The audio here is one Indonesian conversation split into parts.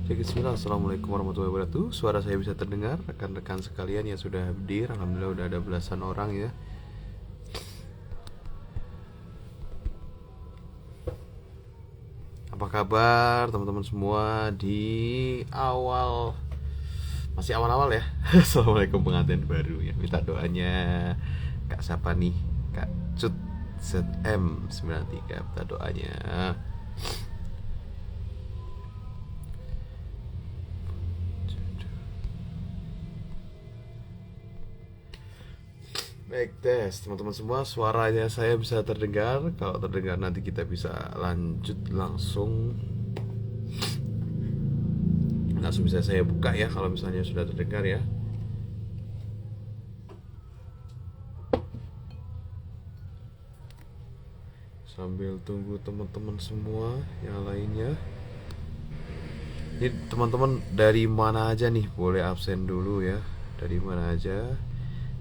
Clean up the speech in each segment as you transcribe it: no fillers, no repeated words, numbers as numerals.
Cek bismillah. Assalamualaikum warahmatullahi wabarakatuh. Suara saya bisa terdengar. Rekan-rekan sekalian yang sudah hadir, alhamdulillah udah ada belasan orang ya. Apa kabar teman-teman semua di awal, masih awal-awal ya. Assalamualaikum pengantin baru ya. Minta doanya Kak siapa nih? Kak Cut ZM93. Minta doanya. Baik, tes teman-teman semua, suaranya saya bisa terdengar. Kalau terdengar nanti kita bisa lanjut langsung bisa saya buka ya kalau misalnya sudah terdengar ya. Sambil tunggu teman-teman semua yang lainnya. Ini teman-teman dari mana aja nih? Boleh absen dulu ya. Dari mana aja?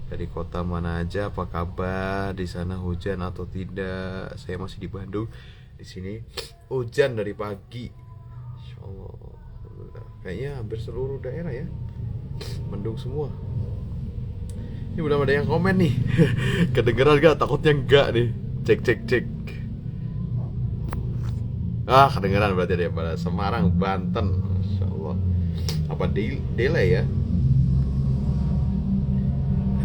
Dari kota mana aja? Apa kabar? Di sana hujan atau tidak? Saya masih di Bandung. Di sini hujan dari pagi. Insyaallah. Kayaknya hampir seluruh daerah ya. Mendung semua. Ini belum ada yang komen nih. Kedengeran gak? Takutnya enggak nih. Cek cek cek. Ah, kedengeran berarti ada pada Semarang, Banten. Insyaallah. Apa delay ya?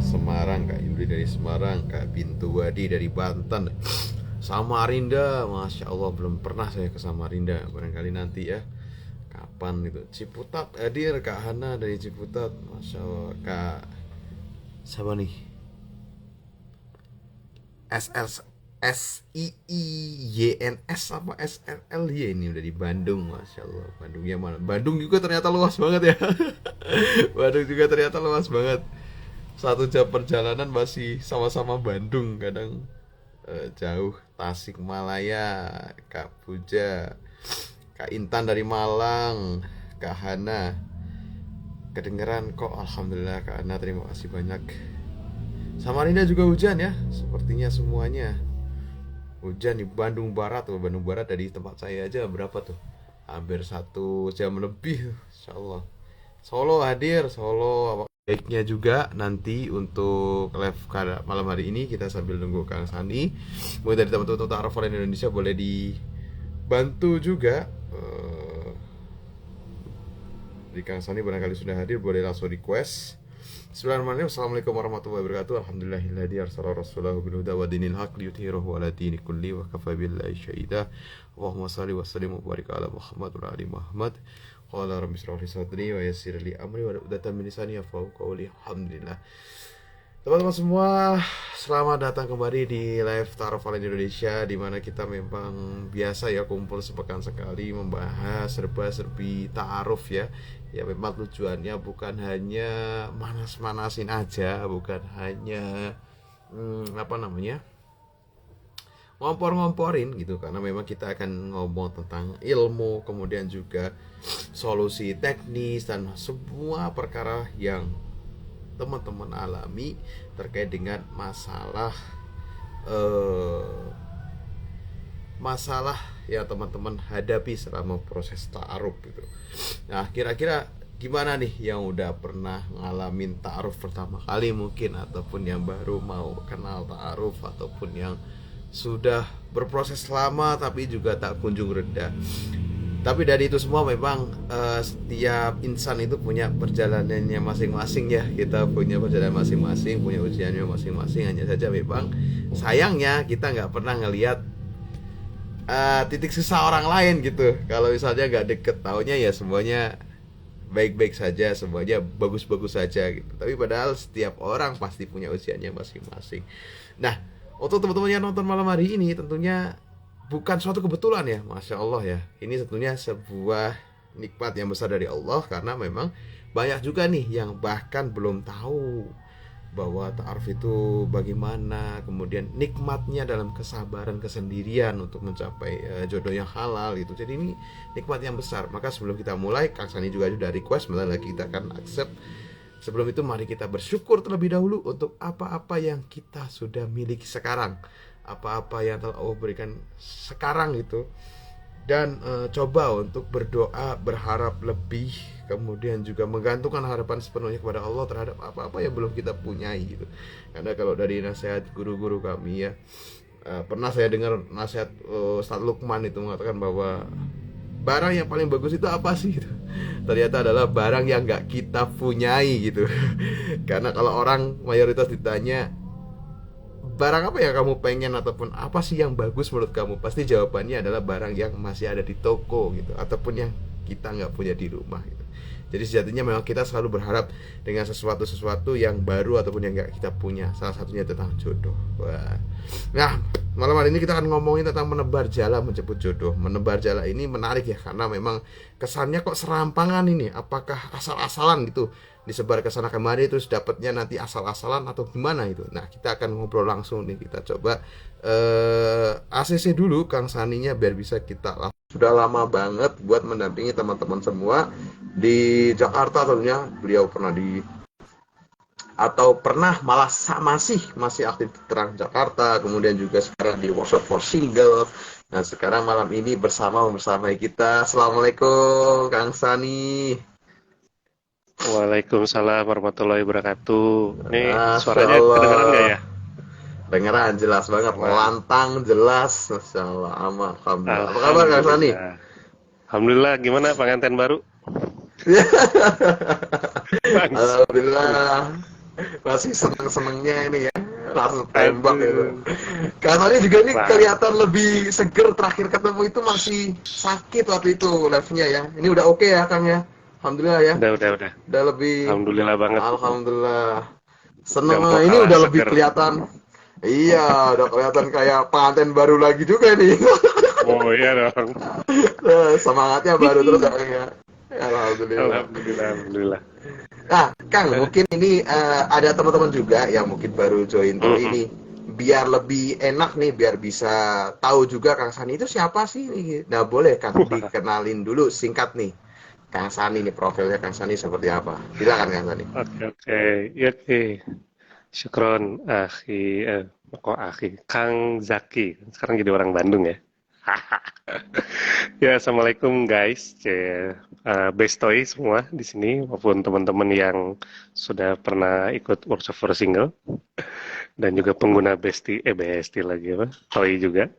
Semarang, Kak Yuli dari Semarang, Kak Bintu Wadi dari Banten, Samarinda, Masya Allah belum pernah saya ke Samarinda, barangkali nanti ya, kapan gitu. Ciputat hadir Kak Hana dari Ciputat, Masya Allah. Kak siapa nih? SIIYNS apa SLLY ini udah di Bandung, Masya Allah. Bandungnya mana? Bandung juga ternyata luas banget ya. Bandung juga ternyata luas banget. 1 jam perjalanan masih sama-sama Bandung, kadang jauh. Tasikmalaya, Kak Puja, Kak Intan dari Malang, Kak Hana kedengeran kok, alhamdulillah Kak Hana, terima kasih banyak. Samarinda juga hujan ya, sepertinya semuanya hujan di Bandung Barat. Bandung Barat dari tempat saya aja berapa tuh, hampir 1 jam lebih, insyaallah. Solo hadir, Solo. Baiknya juga nanti untuk live malam hari ini kita sambil nunggu Kang Sani. Mungkin dari teman-teman Ta'aruf Online Indonesia boleh dibantu juga. Di Kang Sani barangkali sudah hadir, boleh langsung request. Bismillahirrahmanirrahim. Assalamualaikum warahmatullahi wabarakatuh. Alhamdulillahilladzi arsala rasulahu bil huda wa dinil haq liyudhhirahu 'ala dini kulli wa kafa billahi syahida. Allahumma shalli wa sallim wa barik ala Muhammad wa ali Muhammad. Qala rabbi shrah li sadri wa yassir li amri wa uqdatam min lisani yafqahu qawli. Alhamdulillah. Teman-teman semua, selamat datang kembali di live Ta'aruf Online Indonesia, di mana kita memang biasa ya kumpul sepekan sekali membahas serba-serbi ta'aruf ya. Ya memang tujuannya bukan hanya manas-manasin aja, bukan hanya ngompor-ngomporin gitu, karena memang kita akan ngomong tentang ilmu, kemudian juga solusi teknis dan semua perkara yang teman-teman alami terkait dengan masalah ya teman-teman hadapi selama proses ta'aruf gitu. Nah, kira-kira gimana nih yang udah pernah ngalamin ta'aruf pertama kali mungkin, ataupun yang baru mau kenal ta'aruf, ataupun yang sudah berproses lama tapi juga tak kunjung reda. Tapi dari itu semua memang setiap insan itu punya perjalanannya masing-masing ya. Kita punya perjalanan masing-masing, punya ujiannya masing-masing. Hanya saja memang sayangnya kita nggak pernah ngelihat titik susah orang lain gitu. Kalau misalnya nggak deket, taunya ya semuanya baik-baik saja, semuanya bagus-bagus saja gitu. Tapi padahal setiap orang pasti punya ujiannya masing-masing. Nah, untuk teman-teman yang nonton malam hari ini tentunya bukan suatu kebetulan ya, Masya Allah ya. Ini tentunya sebuah nikmat yang besar dari Allah, karena memang banyak juga nih yang bahkan belum tahu bahwa ta'aruf itu bagaimana, kemudian nikmatnya dalam kesabaran kesendirian untuk mencapai jodoh yang halal gitu. Jadi ini nikmat yang besar. Maka sebelum kita mulai, Kang Sani juga sudah request, sebentar lagi kita akan accept. Sebelum itu mari kita bersyukur terlebih dahulu untuk apa-apa yang kita sudah miliki sekarang, apa-apa yang telah Allah berikan sekarang itu. dan coba untuk berdoa, berharap lebih, kemudian juga menggantungkan harapan sepenuhnya kepada Allah terhadap apa-apa yang belum kita punyai gitu. Karena kalau dari nasihat guru-guru kami ya, pernah saya dengar nasihat Ustadz Lukman itu mengatakan bahwa barang yang paling bagus itu apa sih gitu. Ternyata adalah barang yang nggak kita punyai gitu. Karena kalau orang mayoritas ditanya barang apa yang kamu pengen ataupun apa sih yang bagus menurut kamu, pasti jawabannya adalah barang yang masih ada di toko gitu, ataupun yang kita nggak punya di rumah gitu. Jadi sejatinya memang kita selalu berharap dengan sesuatu yang baru ataupun yang nggak kita punya. Salah satunya tentang jodoh. Wah. Nah, malam hari ini kita akan ngomongin tentang menebar jala menjemput jodoh. Menebar jala ini menarik ya, karena memang kesannya kok serampangan ini. Apakah asal-asalan gitu disebar ke sana kemari terus dapatnya nanti asal-asalan atau gimana itu. Nah, kita akan ngobrol langsung nih. Kita coba ACC dulu Kang Saninya biar bisa kita langsung. Sudah lama banget buat mendampingi teman-teman semua di Jakarta tentunya. Beliau pernah di atau pernah malah masih aktif di Terang Jakarta, kemudian juga sekarang di Workshop for Single. Nah, sekarang malam ini bersama kita. Assalamualaikum Kang Sani. Waalaikumsalam warahmatullahi wabarakatuh. Ini Masya suaranya kedengeran nggak Allah. ya? Dengeran jelas banget, Man. lantang jelas. Masya Allah, alhamdulillah. Apa kabar Kang Sani? Alhamdulillah. Alhamdulillah, gimana pengantin baru? Bangsa. Alhamdulillah. Masih seneng-senengnya ini ya. Langsung tembak gitu. Aduh. Kang Sani juga ini Wah, kelihatan lebih seger, terakhir ketemu itu masih sakit waktu itu live-nya ya. Ini udah oke ya Kang ya. Alhamdulillah ya. udah. Udah lebih, Alhamdulillah banget. alhamdulillah. Gak Seneng mau ini kalah udah lebih seger. kelihatan. Iya, udah kelihatan kayak pengantin baru lagi juga nih. Oh iya dong. Semangatnya baru terus ya. Alhamdulillah. Alhamdulillah, alhamdulillah. Nah, Kang, mungkin ini ada teman-teman juga yang mungkin baru join tuh Mm-mm. ini. Biar lebih enak nih, biar bisa tahu juga Kang Sani itu siapa sih nih. Nah, boleh Kang Wah, dikenalin dulu singkat nih. Kang Sani nih, profilnya Kang Sani seperti apa? Silakan Kang Sani. oke. Ya, oke. Syukron, akhi. Kok akhi? Kang Zaki. Sekarang jadi orang Bandung ya. Ya, assalamualaikum guys, bestoy semua di sini maupun teman-teman yang sudah pernah ikut workshop for single dan juga pengguna Besti lagi apa, Toy juga.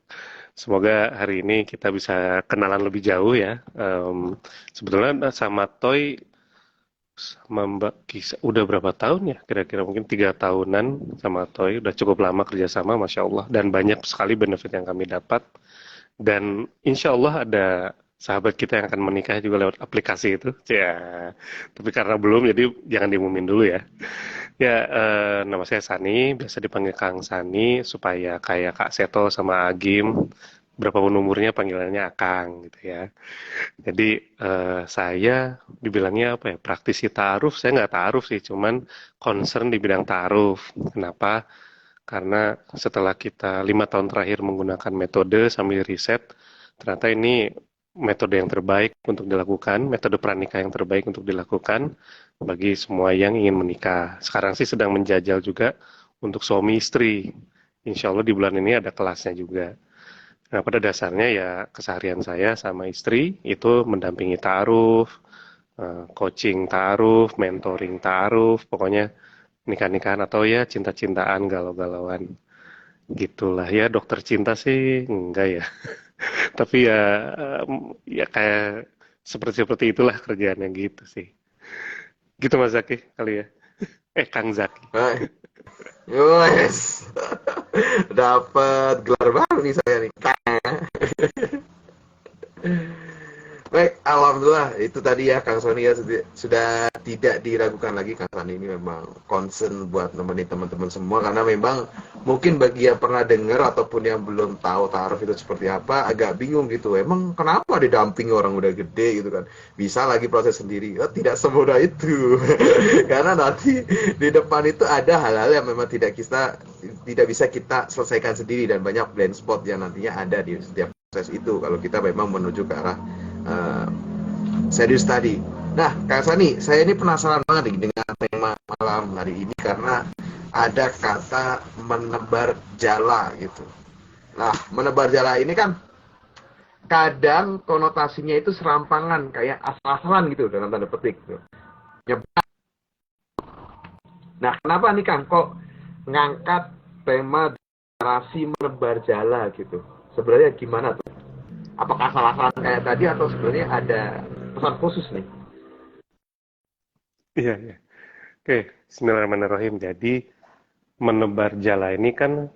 Semoga hari ini kita bisa kenalan lebih jauh ya. Sebetulnya sama Toy sama Mbak Kisa udah berapa tahun ya? Kira-kira mungkin 3 tahunan sama Toy, udah cukup lama kerjasama, masya Allah, dan banyak sekali benefit yang kami dapat. Dan insya Allah ada sahabat kita yang akan menikah juga lewat aplikasi itu. Ya, tapi karena belum, jadi jangan diumumin dulu ya. Ya, nama saya Sani, biasa dipanggil Kang Sani, supaya kayak Kak Seto sama Agim, berapapun umurnya panggilannya Akang gitu ya. Jadi saya dibilangnya apa ya, praktisi ta'aruf, saya nggak ta'aruf sih, cuman concern di bidang ta'aruf. Kenapa? Karena setelah kita 5 tahun terakhir menggunakan metode sambil riset, ternyata ini metode yang terbaik untuk dilakukan, metode pranikah yang terbaik untuk dilakukan bagi semua yang ingin menikah. Sekarang sih sedang menjajal juga untuk suami istri. Insya Allah di bulan ini ada kelasnya juga. Nah, pada dasarnya ya keseharian saya sama istri itu mendampingi ta'aruf, coaching ta'aruf, mentoring ta'aruf, pokoknya nikah-nikahan atau ya cinta-cintaan, galau-galauan. Gitulah ya, dokter cinta sih enggak ya. Tapi ya ya kayak seperti itulah kerjaannya gitu sih. Gitu Mas Zaki kali ya. Kang Zaki. Hai. Yes. Dapat gelar baru nih saya nih. Baik, alhamdulillah itu tadi ya Kang Sony ya sudah tidak diragukan lagi Kang Sony ini memang concern buat nemenin teman-teman semua, karena memang mungkin bagi yang pernah dengar ataupun yang belum tahu taaruf itu seperti apa agak bingung gitu. Emang kenapa didampingi orang udah gede gitu kan? Bisa lagi proses sendiri. Oh, tidak semudah itu. Karena nanti di depan itu ada hal-hal yang memang tidak bisa kita selesaikan sendiri, dan banyak blind spot yang nantinya ada di setiap proses itu kalau kita memang menuju ke arah serius tadi. Nah, Kak Sani, saya ini penasaran banget nih dengan tema malam hari ini karena ada kata menebar jala gitu. Nah, menebar jala ini kan kadang konotasinya itu serampangan, kayak asal-asalan gitu dalam tanda petik gitu. Nah, kenapa nih Kang kok ngangkat tema narasi menebar jala gitu? Sebenarnya gimana tuh? Apakah asal-asalan kayak tadi atau sebenarnya ada pesan khusus nih? Iya, iya. Oke, Bismillahirrahmanirrahim. Jadi menebar jala ini kan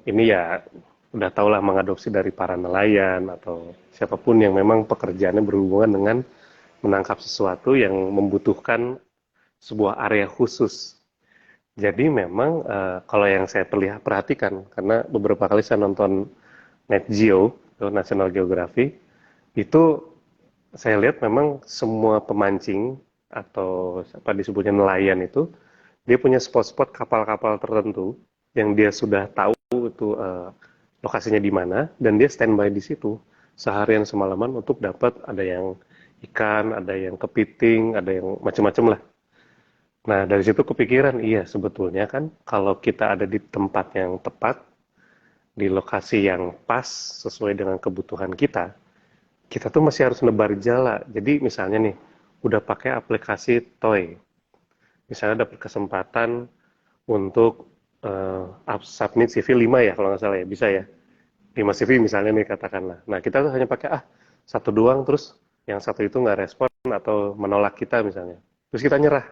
ini ya udah tau lah mengadopsi dari para nelayan atau siapapun yang memang pekerjaannya berhubungan dengan menangkap sesuatu yang membutuhkan sebuah area khusus. Jadi memang kalau yang saya perhatikan, karena beberapa kali saya nonton Net Geo, National Geography, itu saya lihat memang semua pemancing atau apa disebutnya nelayan itu dia punya spot-spot kapal-kapal tertentu yang dia sudah tahu itu lokasinya di mana dan dia standby di situ seharian semalaman untuk dapat ada yang ikan, ada yang kepiting, ada yang macam-macam lah. Nah dari situ kepikiran iya sebetulnya kan kalau kita ada di tempat yang tepat di lokasi yang pas sesuai dengan kebutuhan kita tuh masih harus nebar jala. Jadi misalnya nih, udah pakai aplikasi Toy, misalnya dapat kesempatan untuk submit CV 5 ya kalau nggak salah ya, bisa ya. 5 CV misalnya nih katakanlah. Nah kita tuh hanya pakai satu doang terus yang satu itu nggak respon atau menolak kita misalnya. Terus kita nyerah.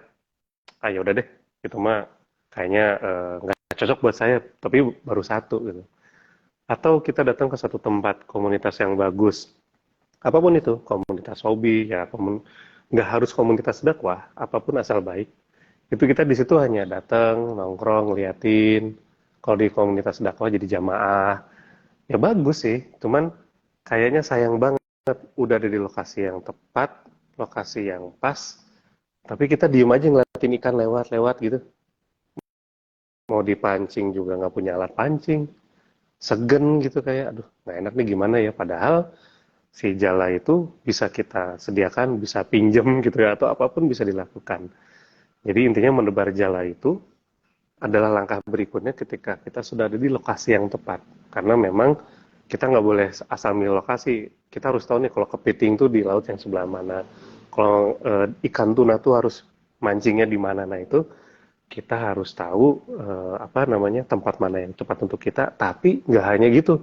Ya udah deh, itu mah kayaknya nggak cocok buat saya, tapi baru satu gitu. Atau kita datang ke satu tempat komunitas yang bagus, apapun itu, komunitas hobi, ya nggak harus komunitas dakwah, apapun asal baik. Itu kita di situ hanya datang, nongkrong, liatin. Kalau di komunitas dakwah jadi jamaah, ya bagus sih. Cuman kayaknya sayang banget udah ada di lokasi yang tepat, lokasi yang pas, tapi kita diem aja ngeliatin ikan lewat-lewat gitu. Mau dipancing juga nggak punya alat pancing, segen gitu kayak, aduh nggak enak nih gimana ya. Padahal si jala itu bisa kita sediakan, bisa pinjem gitu ya, atau apapun bisa dilakukan. Jadi intinya menebar jala itu adalah langkah berikutnya ketika kita sudah ada di lokasi yang tepat. Karena memang kita nggak boleh asal milih lokasi. Kita harus tahu nih kalau kepiting tuh di laut yang sebelah mana. Kalau ikan tuna tuh harus mancingnya di mana. Nah itu kita harus tahu apa namanya tempat mana yang tepat untuk kita. Tapi nggak hanya gitu.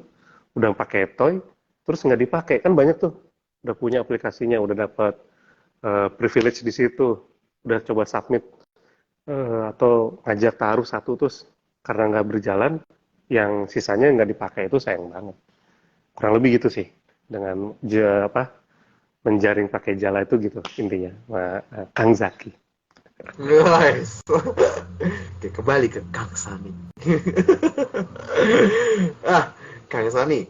Udah pakai toy, terus nggak dipakai kan banyak tuh. Udah punya aplikasinya, udah dapat privilege di situ, udah coba submit atau ngajak taruh satu terus karena nggak berjalan, yang sisanya nggak dipakai itu sayang banget. Kurang lebih gitu sih dengan menjaring pakai jala itu gitu intinya, Kang Zaki. Guys, oke, kembali ke Kang Sani. Kang Sani,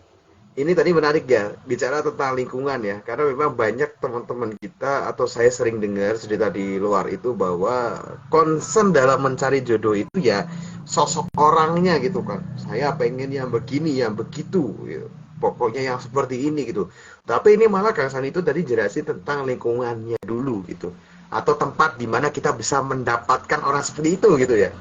ini tadi menarik ya, bicara tentang lingkungan ya, karena memang banyak teman-teman kita atau saya sering dengar cerita di luar itu bahwa concern dalam mencari jodoh itu ya sosok orangnya gitu kan. Saya pengen yang begini, yang begitu, gitu. Pokoknya yang seperti ini gitu. Tapi ini malah Kang Sani itu tadi jelasin tentang lingkungannya dulu gitu, atau tempat di mana kita bisa mendapatkan orang seperti itu gitu ya.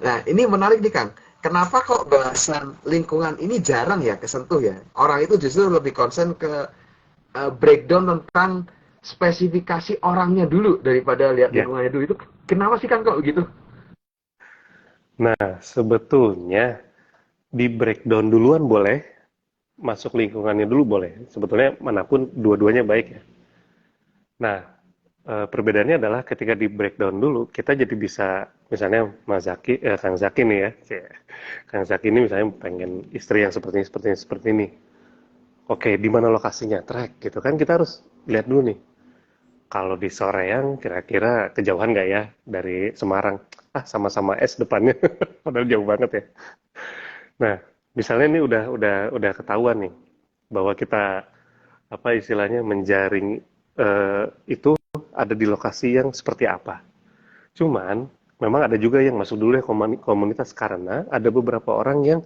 Nah, ini menarik nih Kang. Kenapa kok bahasan lingkungan ini jarang ya kesentuh ya? Orang itu justru lebih concern ke breakdown tentang spesifikasi orangnya dulu daripada lihat Ya, lingkungannya dulu. Itu kenapa sih Kang kok gitu? nah sebetulnya di breakdown duluan boleh, masuk lingkungannya dulu boleh. Sebetulnya manapun dua-duanya baik ya. Nah, perbedaannya adalah ketika di breakdown dulu, kita jadi bisa, misalnya Mas Zaki, Kang Zaki nih ya, Kang Zaki ini misalnya pengen istri yang seperti ini, seperti ini, seperti ini. Oke, di mana lokasinya? Track gitu kan kita harus lihat dulu nih. Kalau di Soreang kira-kira kejauhan nggak ya dari Semarang? Sama-sama S depannya, padahal jauh banget ya. Nah, misalnya ini udah ketahuan nih bahwa kita apa istilahnya menjaring itu ada di lokasi yang seperti apa. Cuman memang ada juga yang masuk dulu ya komunitas karena ada beberapa orang yang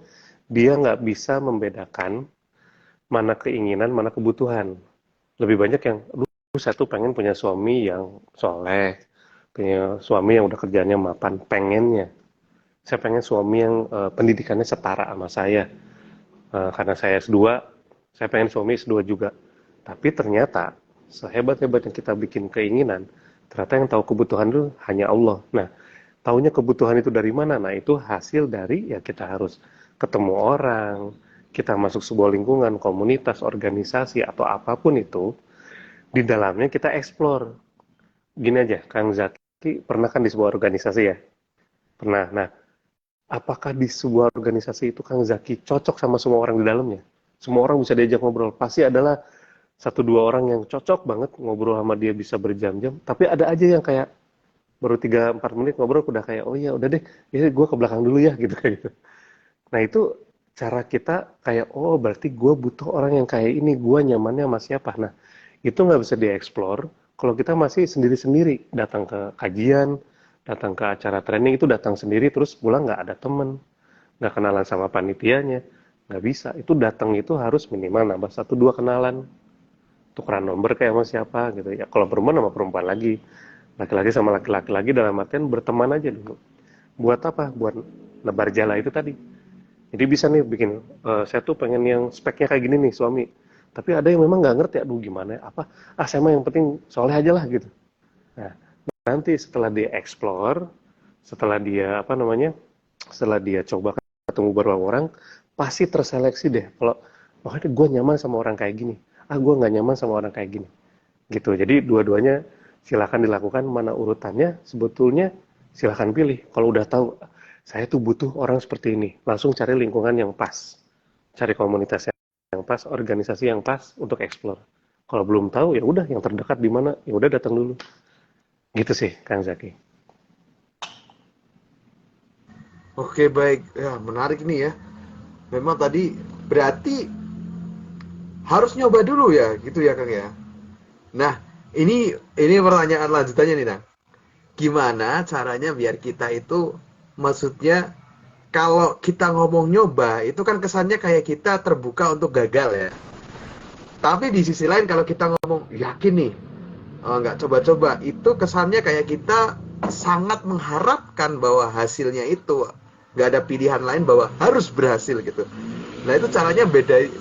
dia nggak bisa membedakan mana keinginan, mana kebutuhan. Lebih banyak yang, aduh saya tuh pengen punya suami yang soleh, punya suami yang udah kerjanya mapan, pengennya. Saya pengen suami yang pendidikannya setara sama saya. Karena saya S2, Saya pengen suami S2 juga. Tapi ternyata sehebat-hebatnya kita bikin keinginan, ternyata yang tahu kebutuhan itu hanya Allah. Nah, taunya kebutuhan itu dari mana? Nah, itu hasil dari ya kita harus ketemu orang, kita masuk sebuah lingkungan, komunitas, organisasi, atau apapun itu, di dalamnya kita explore. Gini aja, Kang Zaki pernah kan di sebuah organisasi ya? Pernah. Nah, apakah di sebuah organisasi itu Kang Zaki cocok sama semua orang di dalamnya? Semua orang bisa diajak ngobrol. Pasti adalah satu dua orang yang cocok banget ngobrol sama dia bisa berjam-jam. Tapi ada aja yang kayak baru 3-4 menit ngobrol udah kayak, oh iya udah deh, ya gue ke belakang dulu ya gitu kayak gitu. Nah itu cara kita kayak, oh berarti gue butuh orang yang kayak ini, gue nyamannya sama siapa. Nah itu nggak bisa dieksplor kalau kita masih sendiri-sendiri, datang ke kajian, datang ke acara training itu datang sendiri terus pulang nggak ada temen, nggak kenalan sama panitianya, nggak bisa. Itu datang itu harus minimal nambah 1-2 kenalan, tukeran nomor kayak sama siapa gitu ya. Kalau perempuan sama perempuan lagi, laki-laki sama laki-laki lagi, dalam artian berteman aja dulu. Buat apa? Buat nebar jala itu tadi. Jadi bisa nih bikin, saya tuh pengen yang speknya kayak gini nih suami. Tapi ada yang memang nggak ngerti, aduh gimana ya, apa, saya mah yang penting soleh aja lah gitu. Nah, nanti setelah dia explore, setelah dia apa namanya, setelah dia coba ketemu beberapa orang, pasti terseleksi deh. Kalau, oh gue nyaman sama orang kayak gini, gue nggak nyaman sama orang kayak gini. Gitu. Jadi dua-duanya silakan dilakukan, mana urutannya sebetulnya silakan pilih. Kalau udah tahu saya tuh butuh orang seperti ini, langsung cari lingkungan yang pas, cari komunitas yang pas, organisasi yang pas untuk explore. Kalau belum tahu ya udah yang terdekat di mana, ya udah datang dulu. Gitu sih Kang Zaki. Oke, baik. Ya, menarik nih ya. Memang tadi berarti harus nyoba dulu ya, gitu ya Kang ya. Nah, ini pertanyaan lanjutannya nih, Nang. Gimana caranya biar kita itu, maksudnya kalau kita ngomong nyoba itu kan kesannya kayak kita terbuka untuk gagal ya. Tapi di sisi lain kalau kita ngomong yakin nih, nggak coba-coba, itu kesannya kayak kita sangat mengharapkan bahwa hasilnya itu nggak ada pilihan lain bahwa harus berhasil gitu. Nah itu caranya beda,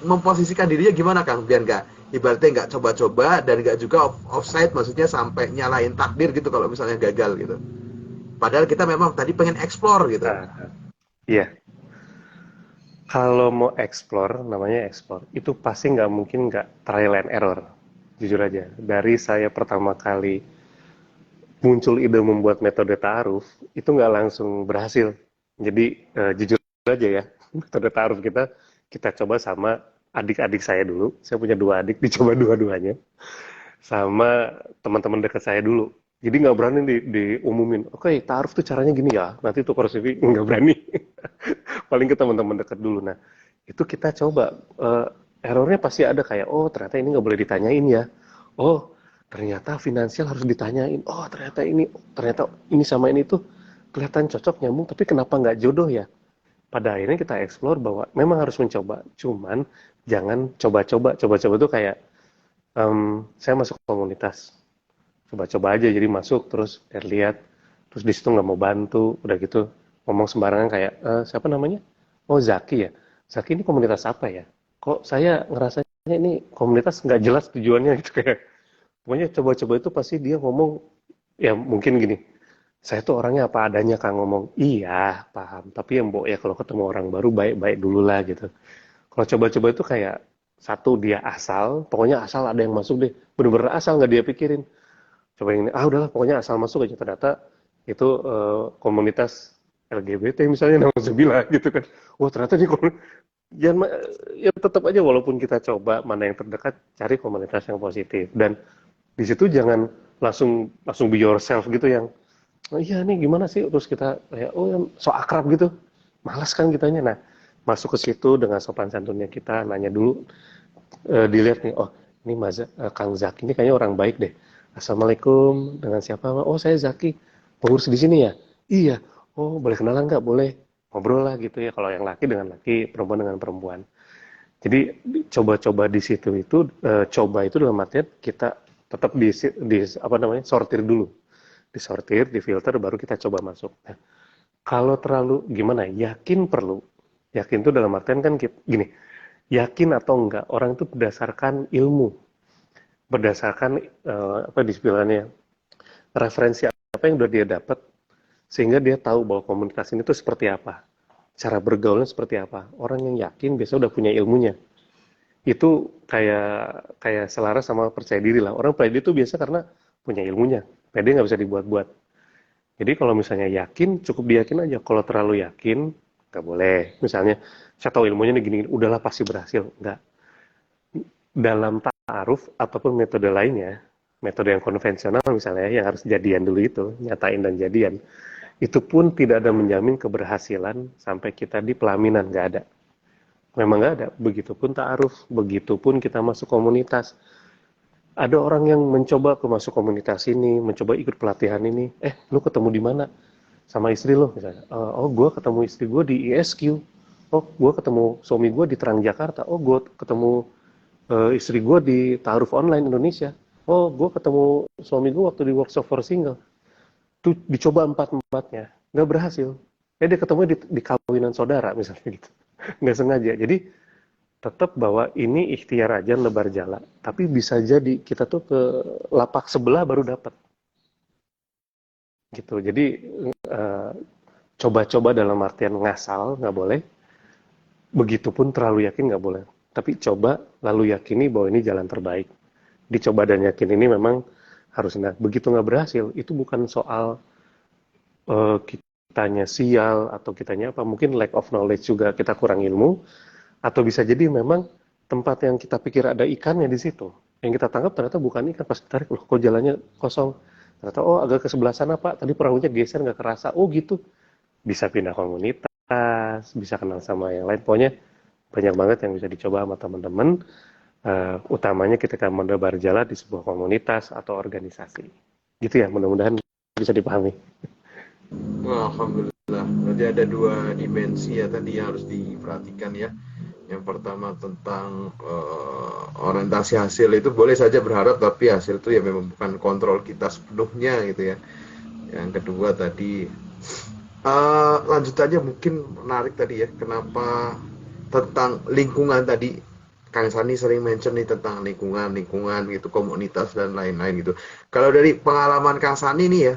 memposisikan dirinya gimana Kang biar nggak, ibaratnya nggak coba-coba dan nggak juga offside, maksudnya sampai nyalain takdir gitu kalau misalnya gagal gitu. Padahal kita memang tadi pengen explore gitu. Nah, iya. Kalau mau explore, namanya explore, itu pasti nggak mungkin nggak trial and error. Jujur aja, dari saya pertama kali muncul ide membuat metode ta'aruf, itu nggak langsung berhasil. Jadi jujur aja ya, metode ta'aruf kita coba sama adik-adik saya dulu. Saya punya 2 adik, dicoba dua-duanya. Sama teman-teman dekat saya dulu. Jadi nggak berani diumumin. Oke, ta'aruf tuh caranya gini ya. Nanti tukar CV nggak berani. Paling ke teman-teman dekat dulu. Nah, itu kita coba. Errornya pasti ada kayak, oh ternyata ini nggak boleh ditanyain ya. Oh, ternyata finansial harus ditanyain. Oh, ternyata ini sama ini tuh kelihatan cocok nyambung, tapi kenapa nggak jodoh ya? Pada akhirnya kita explore bahwa memang harus mencoba. Cuman jangan coba-coba. Coba-coba tuh kayak, saya masuk komunitas, coba-coba aja jadi masuk terus lihat, terus di situ nggak mau bantu, udah gitu ngomong sembarangan kayak, siapa namanya, oh Zaki ya, Zaki ini komunitas apa ya, kok saya ngerasanya ini komunitas nggak jelas tujuannya gitu kayak. Pokoknya coba-coba itu pasti dia ngomong ya mungkin gini, saya tuh orangnya apa adanya Kang, ngomong iya paham, tapi yang ya kalau ketemu orang baru baik-baik dulu lah gitu. Kalau coba-coba itu kayak, satu dia asal, pokoknya asal ada yang masuk deh, bener-bener asal nggak dia pikirin, coba ini udahlah pokoknya asal masuk aja, ternyata itu komunitas LGBT misalnya nauzubillah gitu kan. Wah ternyata di ya, ya tetap aja walaupun kita coba mana yang terdekat, cari komunitas yang positif, dan di situ jangan langsung langsung be yourself gitu yang, oh iya nih gimana sih, terus kita kayak oh yang so akrab gitu, malas kan kitanya. Nah masuk ke situ dengan sopan santunnya kita nanya dulu, dilihat nih, oh ini Kang Zaki ini kayaknya orang baik deh. Assalamualaikum, dengan siapa? Oh saya Zaki, pengurus di sini ya. Iya. Oh boleh kenalan nggak? Boleh, ngobrol lah gitu ya. Kalau yang laki dengan laki, perempuan dengan perempuan. Jadi coba-coba di situ itu, coba itu dalam artian kita tetap di apa namanya, sortir dulu, disortir, difilter, baru kita coba masuk. Nah, kalau terlalu gimana? Yakin perlu. Yakin itu dalam artian kan gini. yakin atau enggak orang itu berdasarkan ilmu, berdasarkan apa disebutnya referensi apa yang udah dia dapat, sehingga dia tahu bahwa komunitas ini tuh seperti apa, cara bergaulnya seperti apa. Orang yang yakin biasanya udah punya ilmunya. Itu kayak kayak selaras sama percaya diri lah. Orang percaya diri itu biasa karena punya ilmunya. Pede nggak bisa dibuat-buat. Jadi kalau misalnya yakin, cukup diyakin aja. Kalau terlalu yakin, nggak boleh. Misalnya, saya tahu ilmunya nih gini, udahlah pasti berhasil. Nggak. Dalam ta'aruf ataupun metode lainnya, metode yang konvensional misalnya, yang harus jadian dulu itu, nyatain dan jadian, itu pun tidak ada menjamin keberhasilan sampai kita di pelaminan, nggak ada. Memang nggak ada. Begitupun ta'aruf, begitupun kita masuk komunitas. Ada orang yang mencoba ke masuk komunitas ini, mencoba ikut pelatihan ini, lu ketemu di mana? Sama istri lo misalnya. Oh, gue ketemu istri gue di ISQ. Oh, gue ketemu suami gue di Terang Jakarta. Oh, gue ketemu istri gue di Ta'aruf Online Indonesia. Oh, gue ketemu suami gue waktu di Workshop for Single. Tuh dicoba empat-empatnya, nggak berhasil. Dia ketemu di kawinan saudara misalnya gitu. Nggak sengaja. Jadi tetap bahwa ini ikhtiar aja lebar jala. Tapi bisa jadi kita tuh ke lapak sebelah baru dapat. Gitu. Jadi eh, coba-coba dalam artian ngasal nggak boleh. Begitupun terlalu yakin nggak boleh. Tapi coba lalu yakini bahwa ini jalan terbaik. Dicoba dan yakin ini memang harus begitu nggak berhasil. Itu bukan soal kitanya sial atau kitanya apa. Mungkin lack of knowledge juga, kita kurang ilmu. Atau bisa jadi memang tempat yang kita pikir ada ikannya di situ. Yang kita tangkap ternyata bukan ikan. Pas ditarik, loh kok jalannya kosong. Ternyata, oh agak ke sebelah sana Pak, tadi perahunya geser nggak kerasa. Oh gitu. Bisa pindah komunitas, bisa kenal sama yang lain. Pokoknya banyak banget yang bisa dicoba sama teman-teman. Utamanya ketika menebar jalan di sebuah komunitas atau organisasi. Gitu ya, mudah-mudahan bisa dipahami. Wah, alhamdulillah. Berarti ada dua dimensi ya tadi yang harus diperhatikan ya. Yang pertama tentang orientasi hasil itu boleh saja berharap, tapi hasil itu ya memang bukan kontrol kita sepenuhnya gitu ya. Yang kedua tadi lanjutannya mungkin menarik tadi ya, kenapa tentang lingkungan tadi. Kang Sani sering mention nih tentang lingkungan gitu, komunitas dan lain-lain gitu. Kalau dari pengalaman Kang Sani nih ya,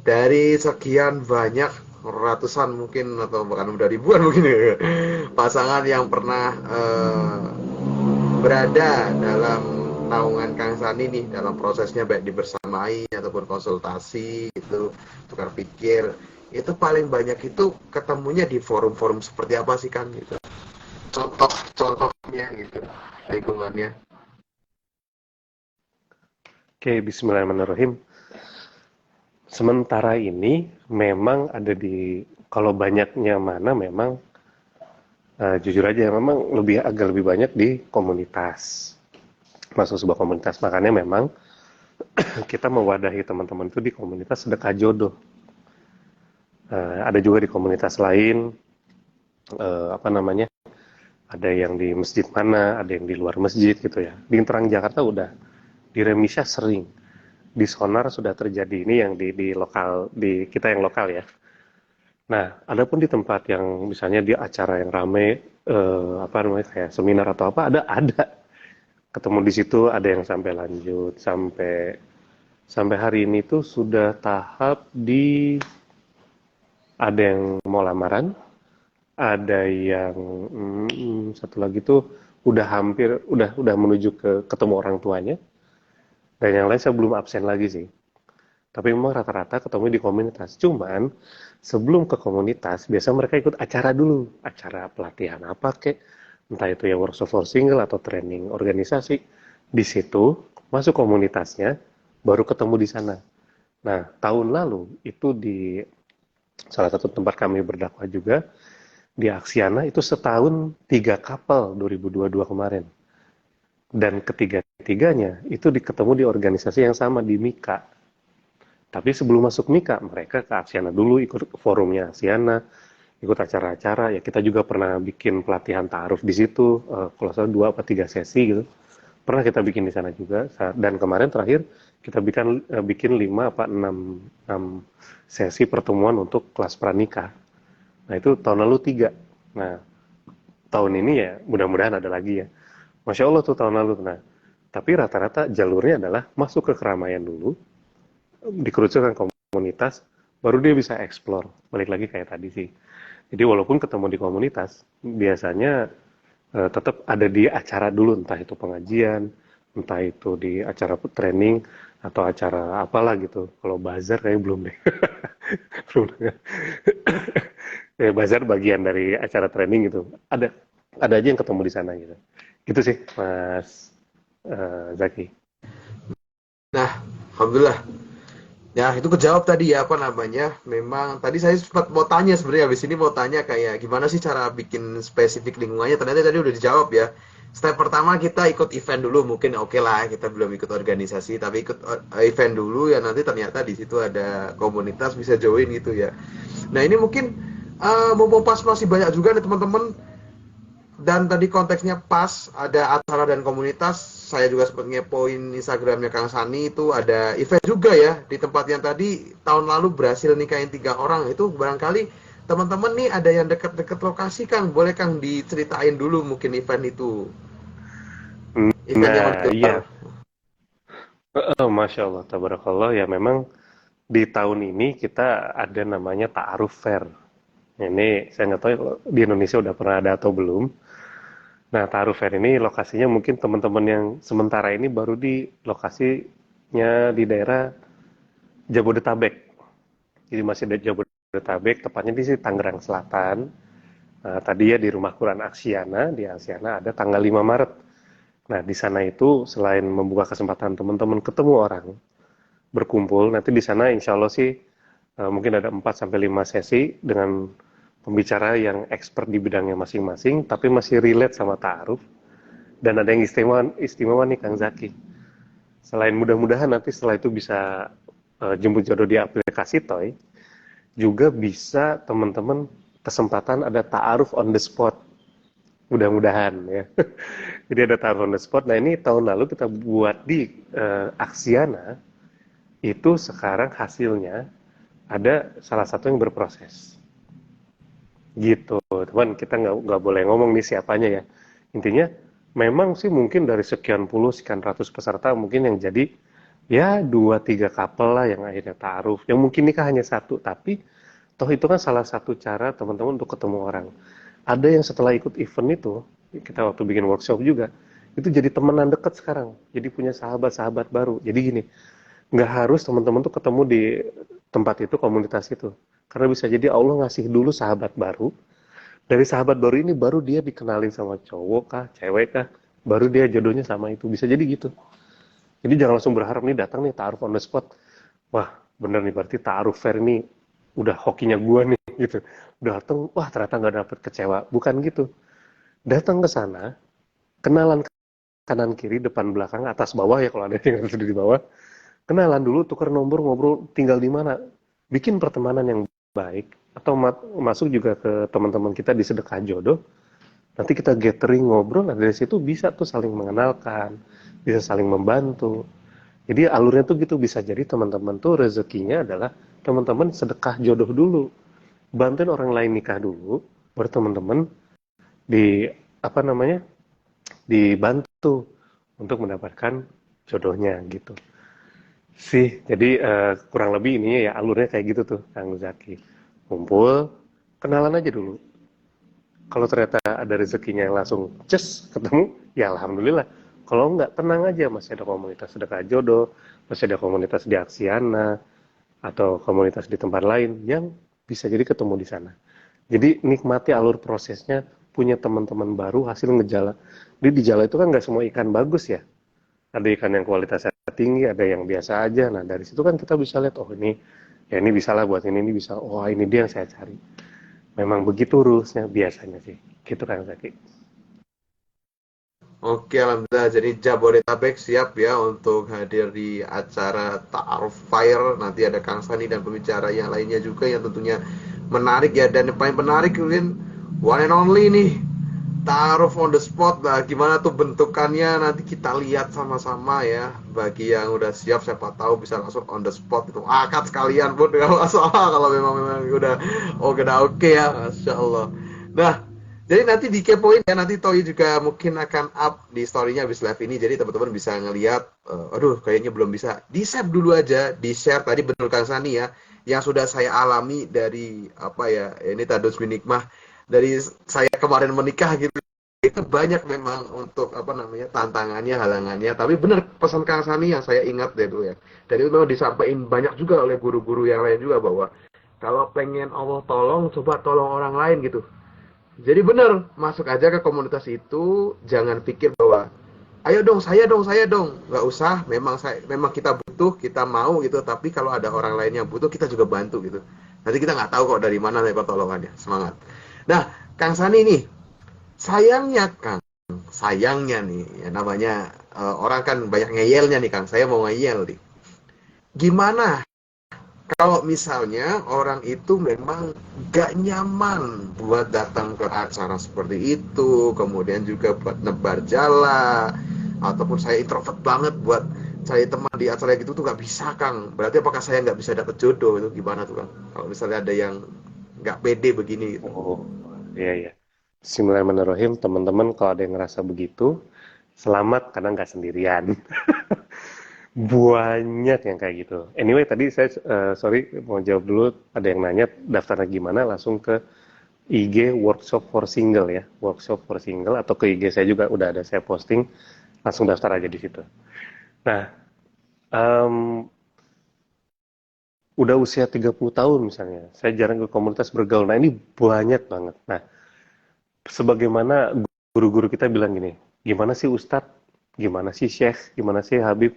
dari sekian banyak ratusan mungkin atau bahkan udah ribuan mungkin ya, pasangan yang pernah berada dalam naungan Kang Sani nih dalam prosesnya baik dibersamai ataupun konsultasi itu tukar pikir, itu paling banyak itu ketemunya di forum-forum seperti apa sih Kang gitu, contohnya gitu lingkungannya. Oke, bismillahirrahmanirrahim. Sementara ini memang ada kalau banyaknya mana memang jujur aja memang agak lebih banyak di komunitas. Masuk sebuah komunitas, makanya memang kita mewadahi teman-teman itu di komunitas sedekah jodoh. Ada juga di komunitas lain, apa namanya, ada yang di masjid mana, ada yang di luar masjid gitu ya. Di Terang Jakarta udah, di Remisya sering, di Sonar sudah terjadi. Ini yang di lokal, di kita yang lokal ya. Nah, adapun di tempat yang misalnya di acara yang rame, apa namanya kayak seminar atau apa, ada ketemu di situ, ada yang sampai lanjut sampai hari ini tuh sudah tahap ada yang mau lamaran, ada yang satu lagi tuh udah menuju ke ketemu orang tuanya, dan yang lain saya belum absen lagi sih. Tapi memang rata-rata ketemu di komunitas. Cuman sebelum ke komunitas, biasa mereka ikut acara dulu. Acara pelatihan apa kek. Entah itu ya workshop for single atau training organisasi. Di situ, masuk komunitasnya, baru ketemu di sana. Nah, tahun lalu itu di salah satu tempat kami berdakwah juga, di Aksiana itu setahun 3 couple 2022 kemarin. Dan ketiga-tiganya itu ketemu di organisasi yang sama, di Mika. Tapi sebelum masuk Mika, mereka ke Aksiana dulu, ikut forumnya Aksiana, ikut acara-acara. Ya kita juga pernah bikin pelatihan ta'aruf di situ, kalau salah 2 atau 3 sesi gitu. Pernah kita bikin di sana juga. Dan kemarin terakhir kita bikin 5 apa 6 sesi pertemuan untuk kelas pranikah. Nah itu tahun lalu 3. Nah tahun ini ya mudah-mudahan ada lagi ya. Masya Allah tuh tahun lalu. Nah, tapi rata-rata jalurnya adalah masuk ke keramaian dulu, dikerucutkan komunitas, baru dia bisa explore. Balik lagi kayak tadi sih. Jadi walaupun ketemu di komunitas, biasanya tetap ada di acara dulu, entah itu pengajian, entah itu di acara training, atau acara apalah gitu. Kalau bazar kayaknya belum deh. Belum. Ya, bazar bagian dari acara training gitu. Ada aja yang ketemu di sana gitu. Gitu sih, Mas Zaki. Nah, alhamdulillah. Ya, itu kejawab tadi ya, apa namanya. Memang tadi saya sempat mau tanya sebenarnya habis ini mau tanya kayak gimana sih cara bikin spesifik lingkungannya. Ternyata tadi udah dijawab ya. Step pertama kita ikut event dulu, mungkin oke lah kita belum ikut organisasi, tapi ikut event dulu ya nanti ternyata di situ ada komunitas bisa join gitu ya. Nah, ini mungkin mumpung pas masih banyak juga nih teman-teman dan tadi konteksnya pas ada acara dan komunitas. Saya juga sempat ngepoin Instagramnya Kang Sani, itu ada event juga ya di tempat yang tadi tahun lalu berhasil nikahin 3 orang. Itu barangkali teman-teman nih ada yang deket-deket lokasi, Kang, boleh Kang diceritain dulu mungkin event itu, event yang Nah, digelar. iya. Masya Allah, tabarakallah. Ya memang di tahun ini kita ada namanya Ta'aruf Fair. Ini saya nggak tahu di Indonesia udah pernah ada atau belum. Nah, Ta'aruf Fair ini lokasinya mungkin teman-teman yang sementara ini baru di lokasinya di daerah Jabodetabek. Jadi masih ada Jabodetabek, tepatnya di sini Tangerang Selatan. Nah, tadi ya di Rumah Quran Aksiana, di Aksiana ada tanggal 5 Maret. Nah, di sana itu selain membuka kesempatan teman-teman ketemu orang, berkumpul, nanti di sana insya Allah sih mungkin ada 4 sampai 5 sesi dengan pembicara yang expert di bidangnya masing-masing, tapi masih relate sama ta'aruf. Dan ada yang istimewa nih Kang Zaki. Selain mudah-mudahan nanti setelah itu bisa jemput jodoh di aplikasi Toy, juga bisa teman-teman kesempatan ada ta'aruf on the spot. Mudah-mudahan ya. Jadi ada ta'aruf on the spot. Nah ini tahun lalu kita buat di Aksiana, itu sekarang hasilnya ada salah satu yang berproses. Gitu, teman kita nggak boleh ngomong nih siapanya ya. Intinya memang sih mungkin dari sekian puluh, sekian ratus peserta mungkin yang jadi ya 2-3 couple lah yang akhirnya taruh. Yang mungkin nikah hanya satu, tapi toh itu kan salah satu cara teman-teman untuk ketemu orang. Ada yang setelah ikut event itu, kita waktu bikin workshop juga, itu jadi temenan deket sekarang. Jadi punya sahabat-sahabat baru. Jadi gini, nggak harus teman-teman tuh ketemu di tempat itu, komunitas itu. Karena bisa jadi Allah ngasih dulu sahabat baru. Dari sahabat baru ini baru dia dikenalin sama cowok kah, cewek kah, baru dia jodohnya sama itu. Bisa jadi gitu. Jadi jangan langsung berharap nih datang nih ta'aruf on the spot. Wah, bener nih berarti ta'aruf fair ini udah hokinya gua nih gitu. Datang, wah ternyata nggak dapet kecewa. Bukan gitu. Datang ke sana, kenalan kanan kiri, depan belakang, atas bawah ya kalau ada yang ada di bawah. Kenalan dulu, tukar nomor, ngobrol, tinggal di mana. Bikin pertemanan yang baik. Atau masuk juga ke teman-teman kita di sedekah jodoh. Nanti kita gathering, ngobrol, nah dari situ bisa tuh saling mengenalkan. Bisa saling membantu. Jadi alurnya tuh gitu, bisa jadi teman-teman tuh rezekinya adalah teman-teman sedekah jodoh dulu. Bantuin orang lain nikah dulu, baru teman-teman di apa namanya dibantu untuk mendapatkan jodohnya gitu sih. Jadi kurang lebih ininya ya alurnya kayak gitu tuh Kang Zaki. Kumpul, kenalan aja dulu. Kalau ternyata ada rezekinya yang langsung ces ketemu, ya alhamdulillah. Kalau enggak, tenang aja, masih ada komunitas sedekah jodoh, masih ada komunitas di Aksiana atau komunitas di tempat lain yang bisa jadi ketemu di sana. Jadi nikmati alur prosesnya, punya teman-teman baru, hasil ngejala. Di jala itu kan nggak semua ikan bagus ya. Ada ikan yang kualitasnya tinggi, ada yang biasa aja. Nah dari situ kan kita bisa lihat, oh ini, ya ini bisa lah buat ini bisa. Oh ini dia yang saya cari. Memang begitu rulesnya biasanya sih. Gitu kan Zaki. Oke, alhamdulillah. Jadi Jabodetabek siap ya untuk hadir di acara Ta'aruf Fire. Nanti ada Kang Sani dan pembicara yang lainnya juga yang tentunya menarik ya. Dan yang paling menarik mungkin one and only nih, Ta'aruf on the spot. Nah, gimana tuh bentukannya nanti kita lihat sama-sama ya. Bagi yang udah siap, siapa tahu bisa langsung on the spot itu akad sekalian pun gak masalah kalau memang udah oke ya, Masya Allah. Nah, Jadi nanti dikepoin ya, nanti Toi juga mungkin akan up di story-nya habis live ini. Jadi teman-teman bisa ngelihat, aduh kayaknya belum bisa. Di-save dulu aja, di-share tadi betul Kang Sani ya, yang sudah saya alami dari apa ya, ini Tadus Binikmah, dari saya kemarin menikah gitu. Itu banyak memang untuk apa namanya tantangannya, halangannya. Tapi benar pesan Kang Sani yang saya ingat deh dulu ya. Dan itu memang disampaikan banyak juga oleh guru-guru yang lain juga bahwa kalau pengen Allah tolong, coba tolong orang lain gitu. Jadi benar, masuk aja ke komunitas itu, jangan pikir bahwa ayo dong, saya dong. Nggak usah, memang kita butuh, kita mau gitu, tapi kalau ada orang lain yang butuh, kita juga bantu gitu. Nanti kita nggak tahu kok dari mana nih pertolongannya. Semangat. Nah, Kang Sani nih, sayangnya Kang, sayangnya nih, ya namanya orang kan banyak ngeyelnya nih Kang. Saya mau ngeyel nih. Gimana kalau misalnya orang itu memang gak nyaman buat datang ke acara seperti itu, kemudian juga buat nebar jala, ataupun saya introvert banget buat cari teman di acara gitu tuh gak bisa Kang. Berarti apakah saya gak bisa dapet jodoh itu gimana tuh Kang? Kalau misalnya ada yang gak pede begini gitu. Oh, iya iya. Bismillahirrahmanirrahim, teman-teman kalau ada yang ngerasa begitu, selamat karena nggak sendirian. Banyak yang kayak gitu. Anyway, tadi saya sorry mau jawab dulu. Ada yang nanya daftarnya gimana, langsung ke IG Workshop for Single ya, Workshop for Single, atau ke IG saya juga udah ada saya posting, langsung daftar aja di situ. Nah, em, udah usia 30 tahun misalnya, saya jarang ke komunitas bergaul. Nah, ini banyak banget. Nah, sebagaimana guru-guru kita bilang gini, gimana sih Ustadz, gimana sih Syekh, gimana sih Habib,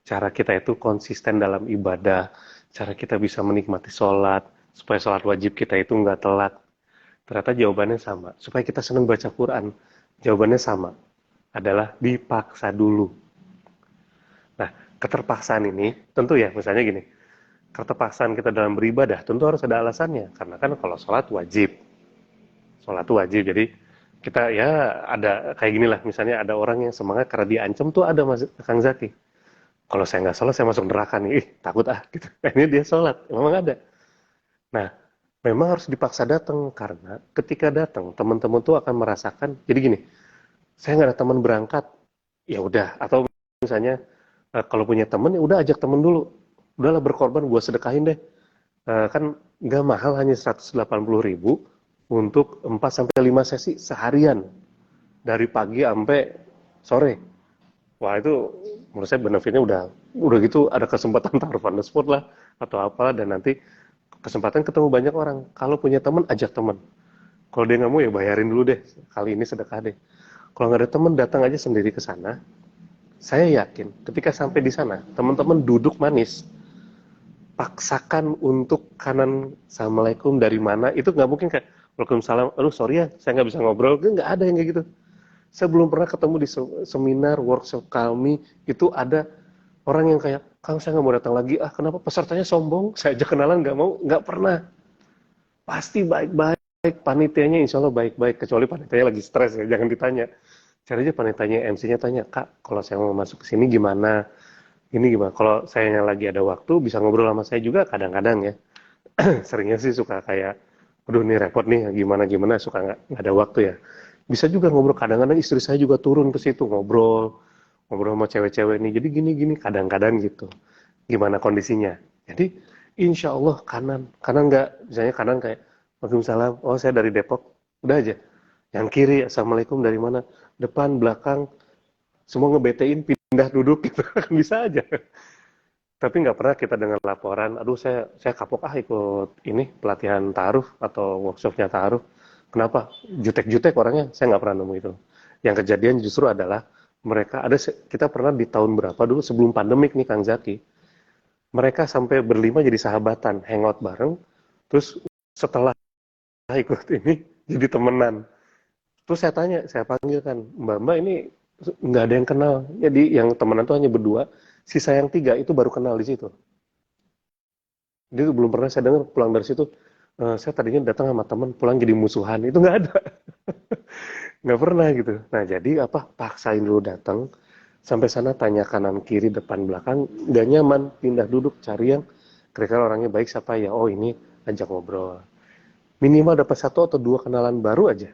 cara kita itu konsisten dalam ibadah, cara kita bisa menikmati sholat, supaya sholat wajib kita itu nggak telat. Ternyata jawabannya sama. Supaya kita senang baca Quran, jawabannya sama. Adalah dipaksa dulu. Nah, keterpaksaan ini, tentu ya, misalnya gini, keterpaksaan kita dalam beribadah, tentu harus ada alasannya. Karena kan kalau sholat itu wajib, jadi kita ya ada kayak gini lah, misalnya ada orang yang semangat karena diancam tuh ada Mas Kang Zaki. Kalau saya nggak sholat, saya masuk neraka nih. Takut gitu. Ini dia sholat. Memang ada. Nah, memang harus dipaksa datang. Karena ketika datang, teman-teman tuh akan merasakan. Jadi gini, saya nggak ada teman berangkat. Ya udah. Atau misalnya, kalau punya teman, ya udah ajak teman dulu. Udahlah berkorban, gue sedekahin deh. Kan nggak mahal, hanya 180.000 untuk 4-5 sesi seharian. Dari pagi sampai sore. Wah itu menurut saya benefitnya udah gitu ada kesempatan taruh on the spot lah atau apalah, dan nanti kesempatan ketemu banyak orang. Kalau punya teman ajak teman. Kalau dia nggak mau ya bayarin dulu deh. Kali ini sedekah deh. Kalau nggak ada teman datang aja sendiri ke sana. Saya yakin ketika sampai di sana teman-teman duduk manis, paksakan untuk kanan assalamualaikum dari mana, itu nggak mungkin kayak waalaikumsalam, aduh sorry ya saya nggak bisa ngobrol, nggak ada yang kayak gitu. Saya belum pernah ketemu di seminar, workshop kami, itu ada orang yang kayak, Kang saya nggak mau datang lagi, ah kenapa pesertanya sombong, saya aja kenalan nggak mau, nggak pernah. Pasti baik-baik, panitianya insya Allah baik-baik, kecuali panitianya lagi stres ya, jangan ditanya. Cari aja panitianya, MC-nya tanya, Kak kalau saya mau masuk ke sini gimana, ini gimana, kalau saya lagi ada waktu, bisa ngobrol sama saya juga kadang-kadang ya. Seringnya sih suka kayak, aduh nih repot nih, gimana-gimana, suka nggak ada waktu ya. Bisa juga ngobrol, kadang-kadang istri saya juga turun ke situ ngobrol sama cewek-cewek nih, jadi gini-gini kadang-kadang gitu, gimana kondisinya. Jadi insya Allah kanan nggak, misalnya kanan kayak Waalaikumsalam, oh saya dari Depok, udah aja. Yang kiri Assalamualaikum dari mana, depan belakang semua ngebetein, pindah duduk gitu. Bisa aja. Tapi nggak pernah kita dengar laporan, aduh saya kapok ikut ini pelatihan taruh atau workshopnya taruh. Kenapa? Jutek-jutek orangnya, saya nggak pernah nemu itu. Yang kejadian justru adalah mereka ada, kita pernah di tahun berapa dulu sebelum pandemik nih Kang Zaki, mereka sampai berlima jadi sahabatan, hangout bareng, terus setelah ikut ini jadi temenan. Terus saya tanya, saya panggil kan, Mbak ini nggak ada yang kenal, jadi yang temenan tuh hanya berdua, sisa yang 3 itu baru kenal di situ. Dia tuh belum pernah saya dengar pulang dari situ, saya tadinya datang sama teman, pulang jadi musuhan, itu nggak ada. Nggak pernah gitu. Nah jadi apa, paksain dulu datang, sampai sana tanya kanan kiri depan belakang, nggak nyaman, pindah duduk, cari yang kira-kira orangnya baik siapa ya, oh ini, ajak ngobrol. Minimal dapat 1 atau 2 kenalan baru aja.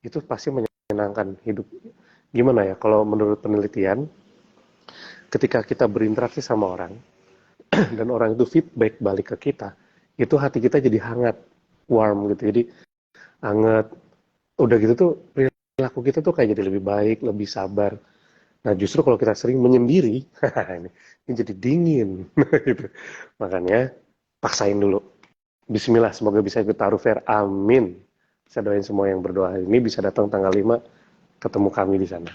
itu pasti menyenangkan hidup. Gimana ya, kalau menurut penelitian, ketika kita berinteraksi sama orang, dan orang itu feedback balik ke kita, itu hati kita jadi hangat, warm gitu. Jadi hangat, udah gitu tuh perilaku kita tuh kayak jadi lebih baik, lebih sabar. Nah justru kalau kita sering menyendiri, ini jadi dingin gitu. Makanya paksain dulu. Bismillah, semoga bisa ikut taruh fair. Amin. Saya doain semua yang berdoa hari ini bisa datang tanggal 5, ketemu kami di sana.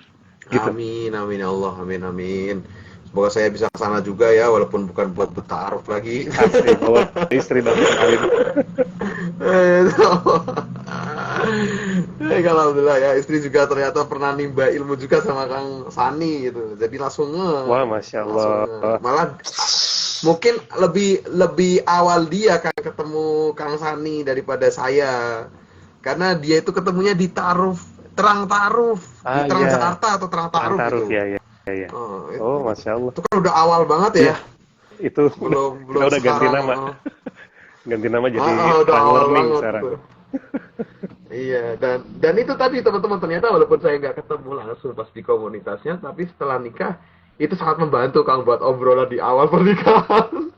Gitu. Amin, amin ya Allah, amin, amin. Semoga saya bisa ke sana juga ya, walaupun bukan buat bertaruh lagi. Asli, bawa istri dan kenalin. Alhamdulillah ya, istri juga ternyata pernah nimba ilmu juga sama Kang Sani gitu. Jadi langsung Wah, Masya Allah. Malah mungkin lebih lebih awal dia kan ketemu Kang Sani daripada saya. Karena dia itu ketemunya di Taruf, Terang Taruf, di Terang Iya. Jakarta atau Terang Taruf Taruf, gitu. ya. Oh, Oh, Masya Allah. itu kan udah awal banget ya. Ya, itu Belum kita belum udah ganti sekarang. nama. Ganti nama jadi Udah Terang awal Learning banget sekarang. itu. Iya, dan itu tadi teman-teman, ternyata walaupun saya nggak ketemu langsung pas di komunitasnya, tapi setelah nikah itu sangat membantu Kang buat obrolan di awal pernikahan.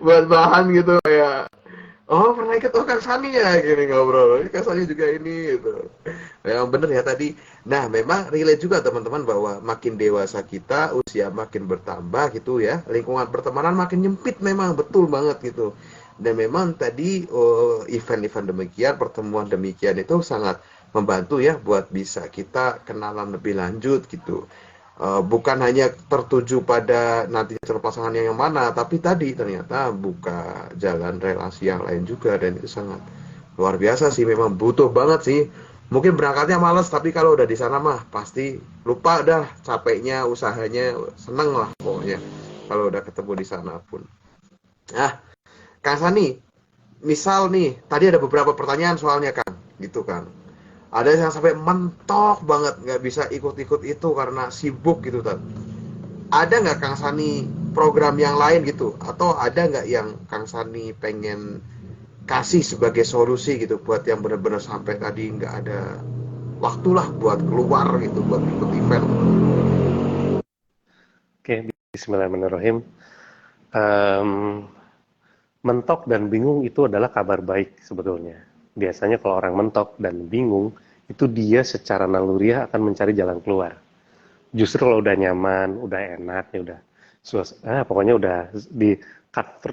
Buat bahan gitu kayak, oh pernah ikut Kang Sani ya gini ngobrol. Kang Sani juga ini gitu. Yang bener ya tadi. Nah, memang relate juga teman-teman bahwa makin dewasa kita, usia makin bertambah gitu ya, lingkungan pertemanan makin nyempit, memang betul banget gitu. Dan memang tadi event-event demikian, pertemuan demikian itu sangat membantu ya buat bisa kita kenalan lebih lanjut gitu. Bukan hanya tertuju pada nanti calon pasangannya yang mana, tapi tadi ternyata buka jalan relasi yang lain juga, dan itu sangat luar biasa sih, memang butuh banget sih. Mungkin berangkatnya males, tapi kalau udah di sana mah pasti lupa dah capeknya, usahanya, seneng lah pokoknya kalau udah ketemu di sana pun. Nah, Kang Sani, misal nih, tadi ada beberapa pertanyaan soalnya Kang, gitu kan. Ada yang sampai mentok banget nggak bisa ikut-ikut itu karena sibuk gitu kan. Ada nggak Kang Sani program yang lain gitu? Atau ada nggak yang Kang Sani pengen kasih sebagai solusi gitu buat yang benar-benar sampai tadi nggak ada waktulah buat keluar gitu, buat ikut event? Oke, Bismillahirrahmanirrahim. Em, Mentok dan bingung itu adalah kabar baik sebetulnya. Biasanya kalau orang mentok dan bingung, itu dia secara naluriah akan mencari jalan keluar. Justru kalau udah nyaman, udah enak, ya udah pokoknya udah di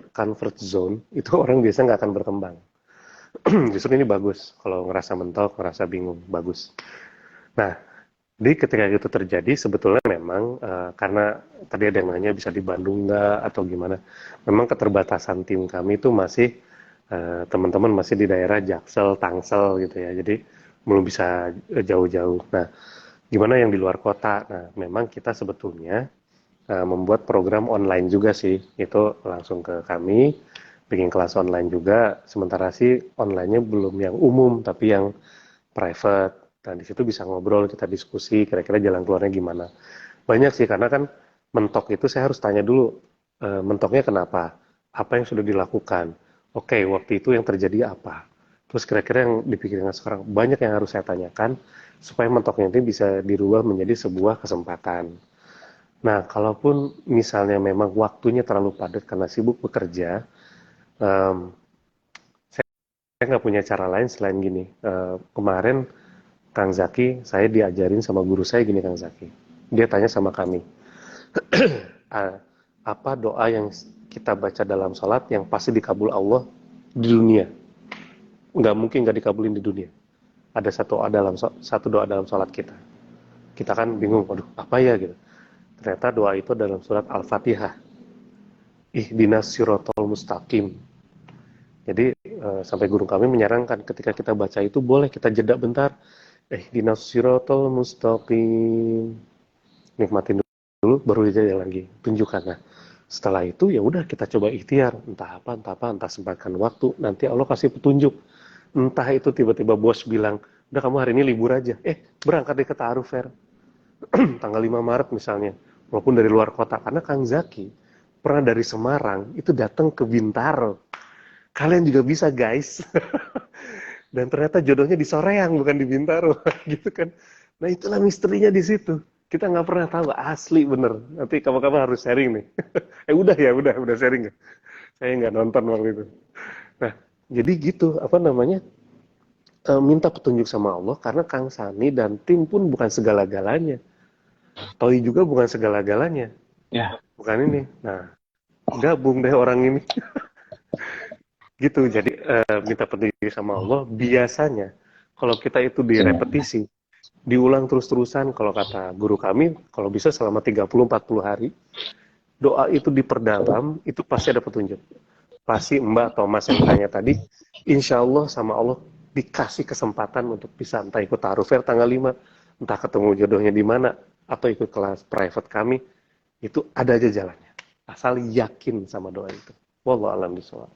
comfort zone, itu orang biasa nggak akan berkembang. Justru ini bagus, kalau ngerasa mentok, ngerasa bingung, bagus. Nah, di ketika itu terjadi, sebetulnya memang karena tadi ada yang nanya bisa di Bandung nggak atau gimana. Memang keterbatasan tim kami itu masih teman-teman masih di daerah Jaksel, Tangsel gitu ya. Jadi belum bisa jauh-jauh. Nah, gimana yang di luar kota? Nah, memang kita sebetulnya membuat program online juga sih. Itu langsung ke kami, bikin kelas online juga. Sementara sih online-nya belum yang umum, tapi yang private. Dan di situ bisa ngobrol, kita diskusi, kira-kira jalan keluarnya gimana. Banyak sih, karena kan mentok itu saya harus tanya dulu, mentoknya kenapa? Apa yang sudah dilakukan? Oke, waktu itu yang terjadi apa? Terus kira-kira yang dipikirkan sekarang, banyak yang harus saya tanyakan, supaya mentoknya itu bisa dirubah menjadi sebuah kesempatan. Nah, kalaupun misalnya memang waktunya terlalu padat karena sibuk bekerja, em, saya nggak punya cara lain selain gini. Kemarin Kang Zaki, saya diajarin sama guru saya gini, Kang Zaki. Dia tanya sama kami, apa doa yang kita baca dalam sholat yang pasti dikabul Allah di dunia? Nggak mungkin nggak dikabulin di dunia. Ada satu doa dalam sholat kita. Kita kan bingung, waduh apa ya gitu. Ternyata doa itu dalam surat Al-Fatihah. Ihdinas sirotol mustaqim. Jadi sampai guru kami menyarankan ketika kita baca itu boleh kita jeda bentar. Ihdinas sirotol mustaqim. Nikmatin dulu baru jeda lagi. Tunjukkan. Nah, setelah itu ya udah kita coba ikhtiar, entah apa, entah sempatkan waktu, nanti Allah kasih petunjuk. Entah itu tiba-tiba bos bilang, udah kamu hari ini libur aja. Berangkat deh ke Ta'aruf Fair. Tanggal 5 Maret misalnya. Walaupun dari luar kota. Karena Kang Zaki pernah dari Semarang itu datang ke Bintaro. Kalian juga bisa guys. dan ternyata jodohnya di Soreang bukan di Bintaro gitu kan. Nah itulah misterinya di situ. Kita nggak pernah tahu asli bener. Nanti kapan-kapan harus sharing nih. Udah sharing ya. Saya nggak nonton waktu itu. Nah jadi gitu apa namanya minta petunjuk sama Allah karena Kang Sani dan tim pun bukan segala-galanya. Toi juga bukan segala-galanya. Ya. Bukan ini. Nah gabung deh orang ini. Gitu. Jadi minta petunjuk sama Allah biasanya kalau kita itu direpetisi diulang terus-terusan kalau kata guru kami kalau bisa selama 30-40 hari doa itu diperdalam itu pasti ada petunjuk pasti Mbak atau Mas yang tanya tadi insya Allah sama Allah dikasih kesempatan untuk bisa entah ikut ta'aruf fair tanggal 5 entah ketemu jodohnya di mana atau ikut kelas private kami itu ada aja jalannya asal yakin sama doa itu wallahu a'lam bishawab.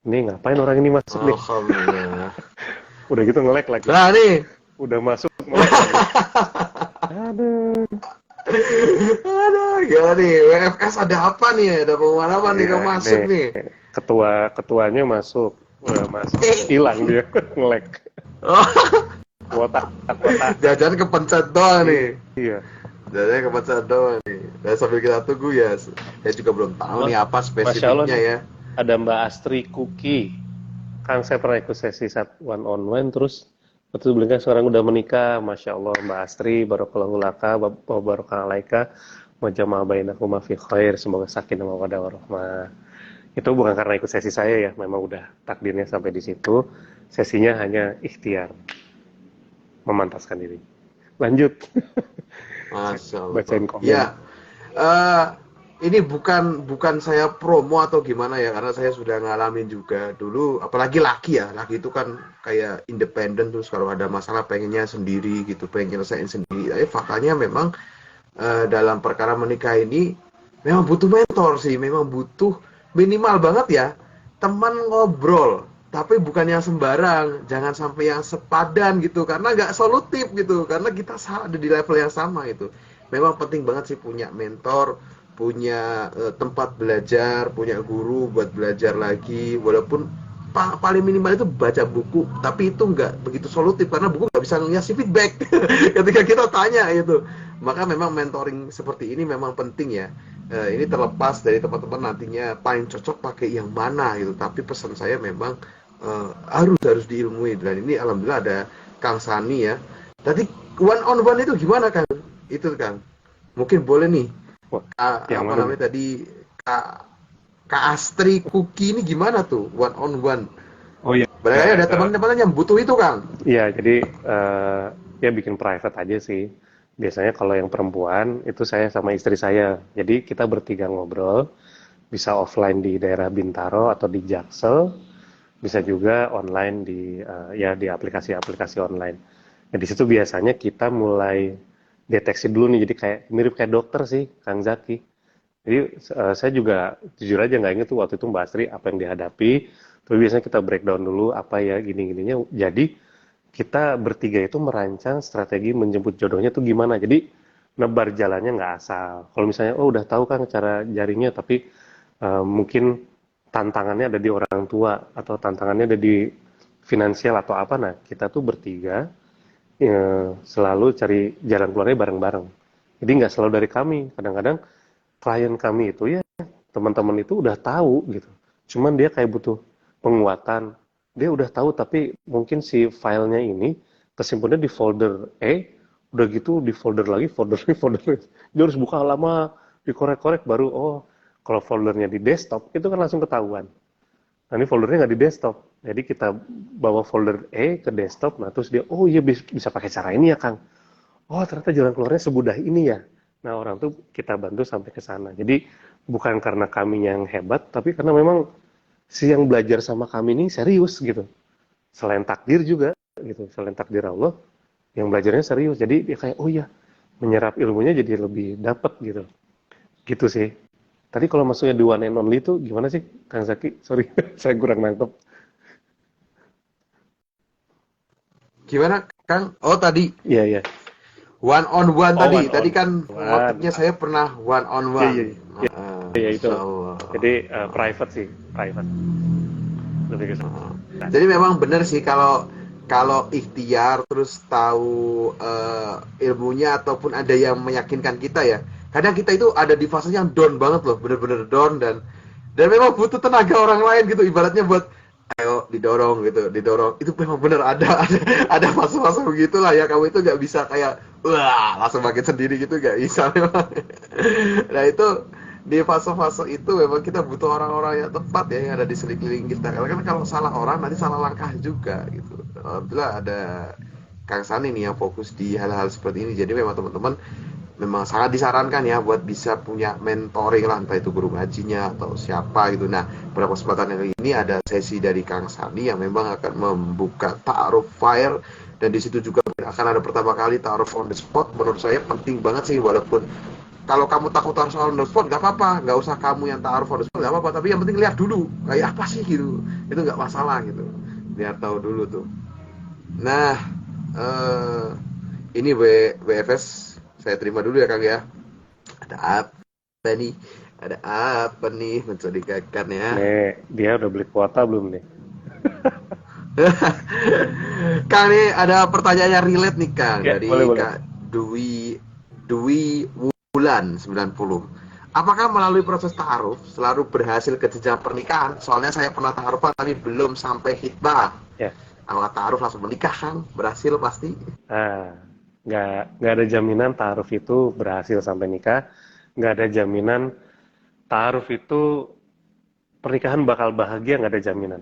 Ini ngapain orang ini masuk nih? Alhamdulillah. Udah gitu nge-lag lagi. Nah nih, Udah masuk nge-lag lagi. Aduh. gimana nih? WFS ada apa nih? Ada pengumuman apa nih kamu masuk nih? Ketuanya masuk. Udah masuk. Hilang dia nge-lag. Oh, Kuota. jajan kepencet doang nih. Iya. Jajan kepencet doang nih. Dan sambil kita tunggu ya, saya juga belum tahu nih apa Masya Allah spesifiknya ya. ada Mbak Astri Kuki. Kan saya pernah ikut sesi one on one terus waktu itu beliau sekarang udah menikah, Masya Allah Mbak Astri, Barakallahu laka, Barakallahu alaika, wa jama'a bainakum fi khair, semoga sakinah mawaddah warahmah. Itu bukan karena ikut sesi saya ya, memang udah takdirnya sampai di situ. Sesinya hanya ikhtiar, memantaskan diri. Lanjut. Masya Allah. Bacain komen. Ya, ini bukan saya promo atau gimana ya, karena saya sudah ngalamin juga dulu, apalagi laki itu kan kayak independen terus kalau ada masalah pengennya sendiri gitu, pengen nyelesain sendiri. Tapi faktanya memang dalam perkara menikah ini memang butuh mentor sih, memang butuh minimal banget ya teman ngobrol, tapi bukan yang sembarang, jangan sampai yang sepadan gitu, karena nggak solutif gitu, karena kita ada di level yang sama gitu. Memang penting banget sih punya mentor, punya tempat belajar, punya guru buat belajar lagi, walaupun paling minimal itu baca buku, tapi itu nggak begitu solutif karena buku nggak bisa ngasih feedback ketika kita tanya gitu. Maka memang mentoring seperti ini memang penting ya. Ini terlepas dari teman-teman nantinya paling cocok pakai yang mana gitu, tapi pesan saya memang harus diilmui, dan ini alhamdulillah ada Kang Sani ya. Tadi one on one itu gimana Kang? Itu Kang, mungkin boleh nih. Yang Apa namanya tadi Kak Astri Kuki ini gimana tuh one on one? Oh iya. Barangkali ada teman-teman yang butuh itu Kang. Iya, jadi ya bikin private aja sih. Biasanya kalau yang perempuan itu saya sama istri saya. Jadi kita bertiga ngobrol, bisa offline di daerah Bintaro atau di Jaksel, bisa juga online di aplikasi-aplikasi online. Nah, di situ biasanya kita mulai deteksi dulu nih, jadi kayak mirip kayak dokter sih, Kang Zaki. Jadi saya juga jujur aja nggak inget tuh waktu itu Mbak Astri apa yang dihadapi. Tapi biasanya kita breakdown dulu apa ya gini-gininya. Jadi kita bertiga itu merancang strategi menjemput jodohnya tuh gimana. Jadi nebar jalannya nggak asal. Kalau misalnya udah tahu kan cara jaringnya, tapi mungkin tantangannya ada di orang tua atau tantangannya ada di finansial atau apa. Nah kita tuh bertiga selalu cari jalan keluarnya bareng-bareng. Jadi nggak selalu dari kami. Kadang-kadang klien kami itu ya teman-teman itu udah tahu gitu. Cuman dia kayak butuh penguatan. Dia udah tahu tapi mungkin si filenya ini kesimpannya di folder E, udah gitu di folder lagi. Dia harus buka lama, dikorek-korek baru kalau foldernya di desktop itu kan langsung ketahuan. Nah ini foldernya nggak di desktop. Jadi kita bawa folder E ke desktop, nah terus dia, iya bisa pakai cara ini ya Kang. Oh ternyata jalan keluarnya semudah ini ya. Nah orang tuh kita bantu sampai ke sana. Jadi bukan karena kami yang hebat, tapi karena memang si yang belajar sama kami ini serius gitu. Selain takdir juga gitu, selain takdir Allah, yang belajarnya serius. Jadi dia kayak, menyerap ilmunya jadi lebih dapat gitu. Gitu sih. Tadi kalau masuknya di one and only itu gimana sih Kang Zaki? Sorry, saya kurang nangkep. Gimana Kang? Oh tadi Iya. one on one tadi. Tadi kan one. motifnya saya pernah one on one. Iya itu. Jadi private sih, private. Lebih ke sana. Jadi memang benar sih kalau kalau ikhtiar terus tahu ilmunya ataupun ada yang meyakinkan kita ya. Kadang kita itu ada di fase yang down banget loh, bener-bener down dan memang butuh tenaga orang lain gitu ibaratnya buat ayo didorong gitu, didorong. Itu memang bener ada fase-fase begitulah ya. Kamu itu nggak bisa kayak wah langsung bangkit sendiri gitu nggak bisa memang. Nah itu di fase-fase itu memang kita butuh orang-orang yang tepat ya yang ada di sekeliling kita. Karena kan kalau salah orang nanti salah langkah juga gitu. Alhamdulillah ada Kang Sani nih yang fokus di hal-hal seperti ini. Jadi memang teman-teman memang sangat disarankan ya buat bisa punya mentoring lah entah itu guru ngajinya atau siapa gitu. Nah pada kesempatan yang ini ada sesi dari Kang Sani yang memang akan membuka ta'aruf fire dan di situ juga akan ada pertama kali ta'aruf on the spot. Menurut saya penting banget sih walaupun kalau kamu takut ta'aruf on the spot nggak apa-apa, nggak usah kamu yang ta'aruf on the spot nggak apa-apa, tapi yang penting lihat dulu kayak apa sih gitu, itu nggak masalah gitu, biar tahu dulu tuh. Nah ini WFS saya terima dulu ya Kang ya. Ada apa nih? Ada apa nih mencurigakan ya? Nih, dia udah beli kuota belum nih? Kang nih ada pertanyaan yang relate nih Kang Ya, dari boleh. Kak Dwi Wulan 90. Apakah melalui proses ta'aruf selalu berhasil ke jenjang pernikahan? Soalnya saya pernah ta'arufan tapi belum sampai khitbah. Ya. Apakah ta'aruf langsung menikah Kang? Berhasil pasti? Ah, nggak ada jaminan ta'aruf itu berhasil sampai nikah. Nggak ada jaminan ta'aruf itu pernikahan bakal bahagia, nggak ada jaminan.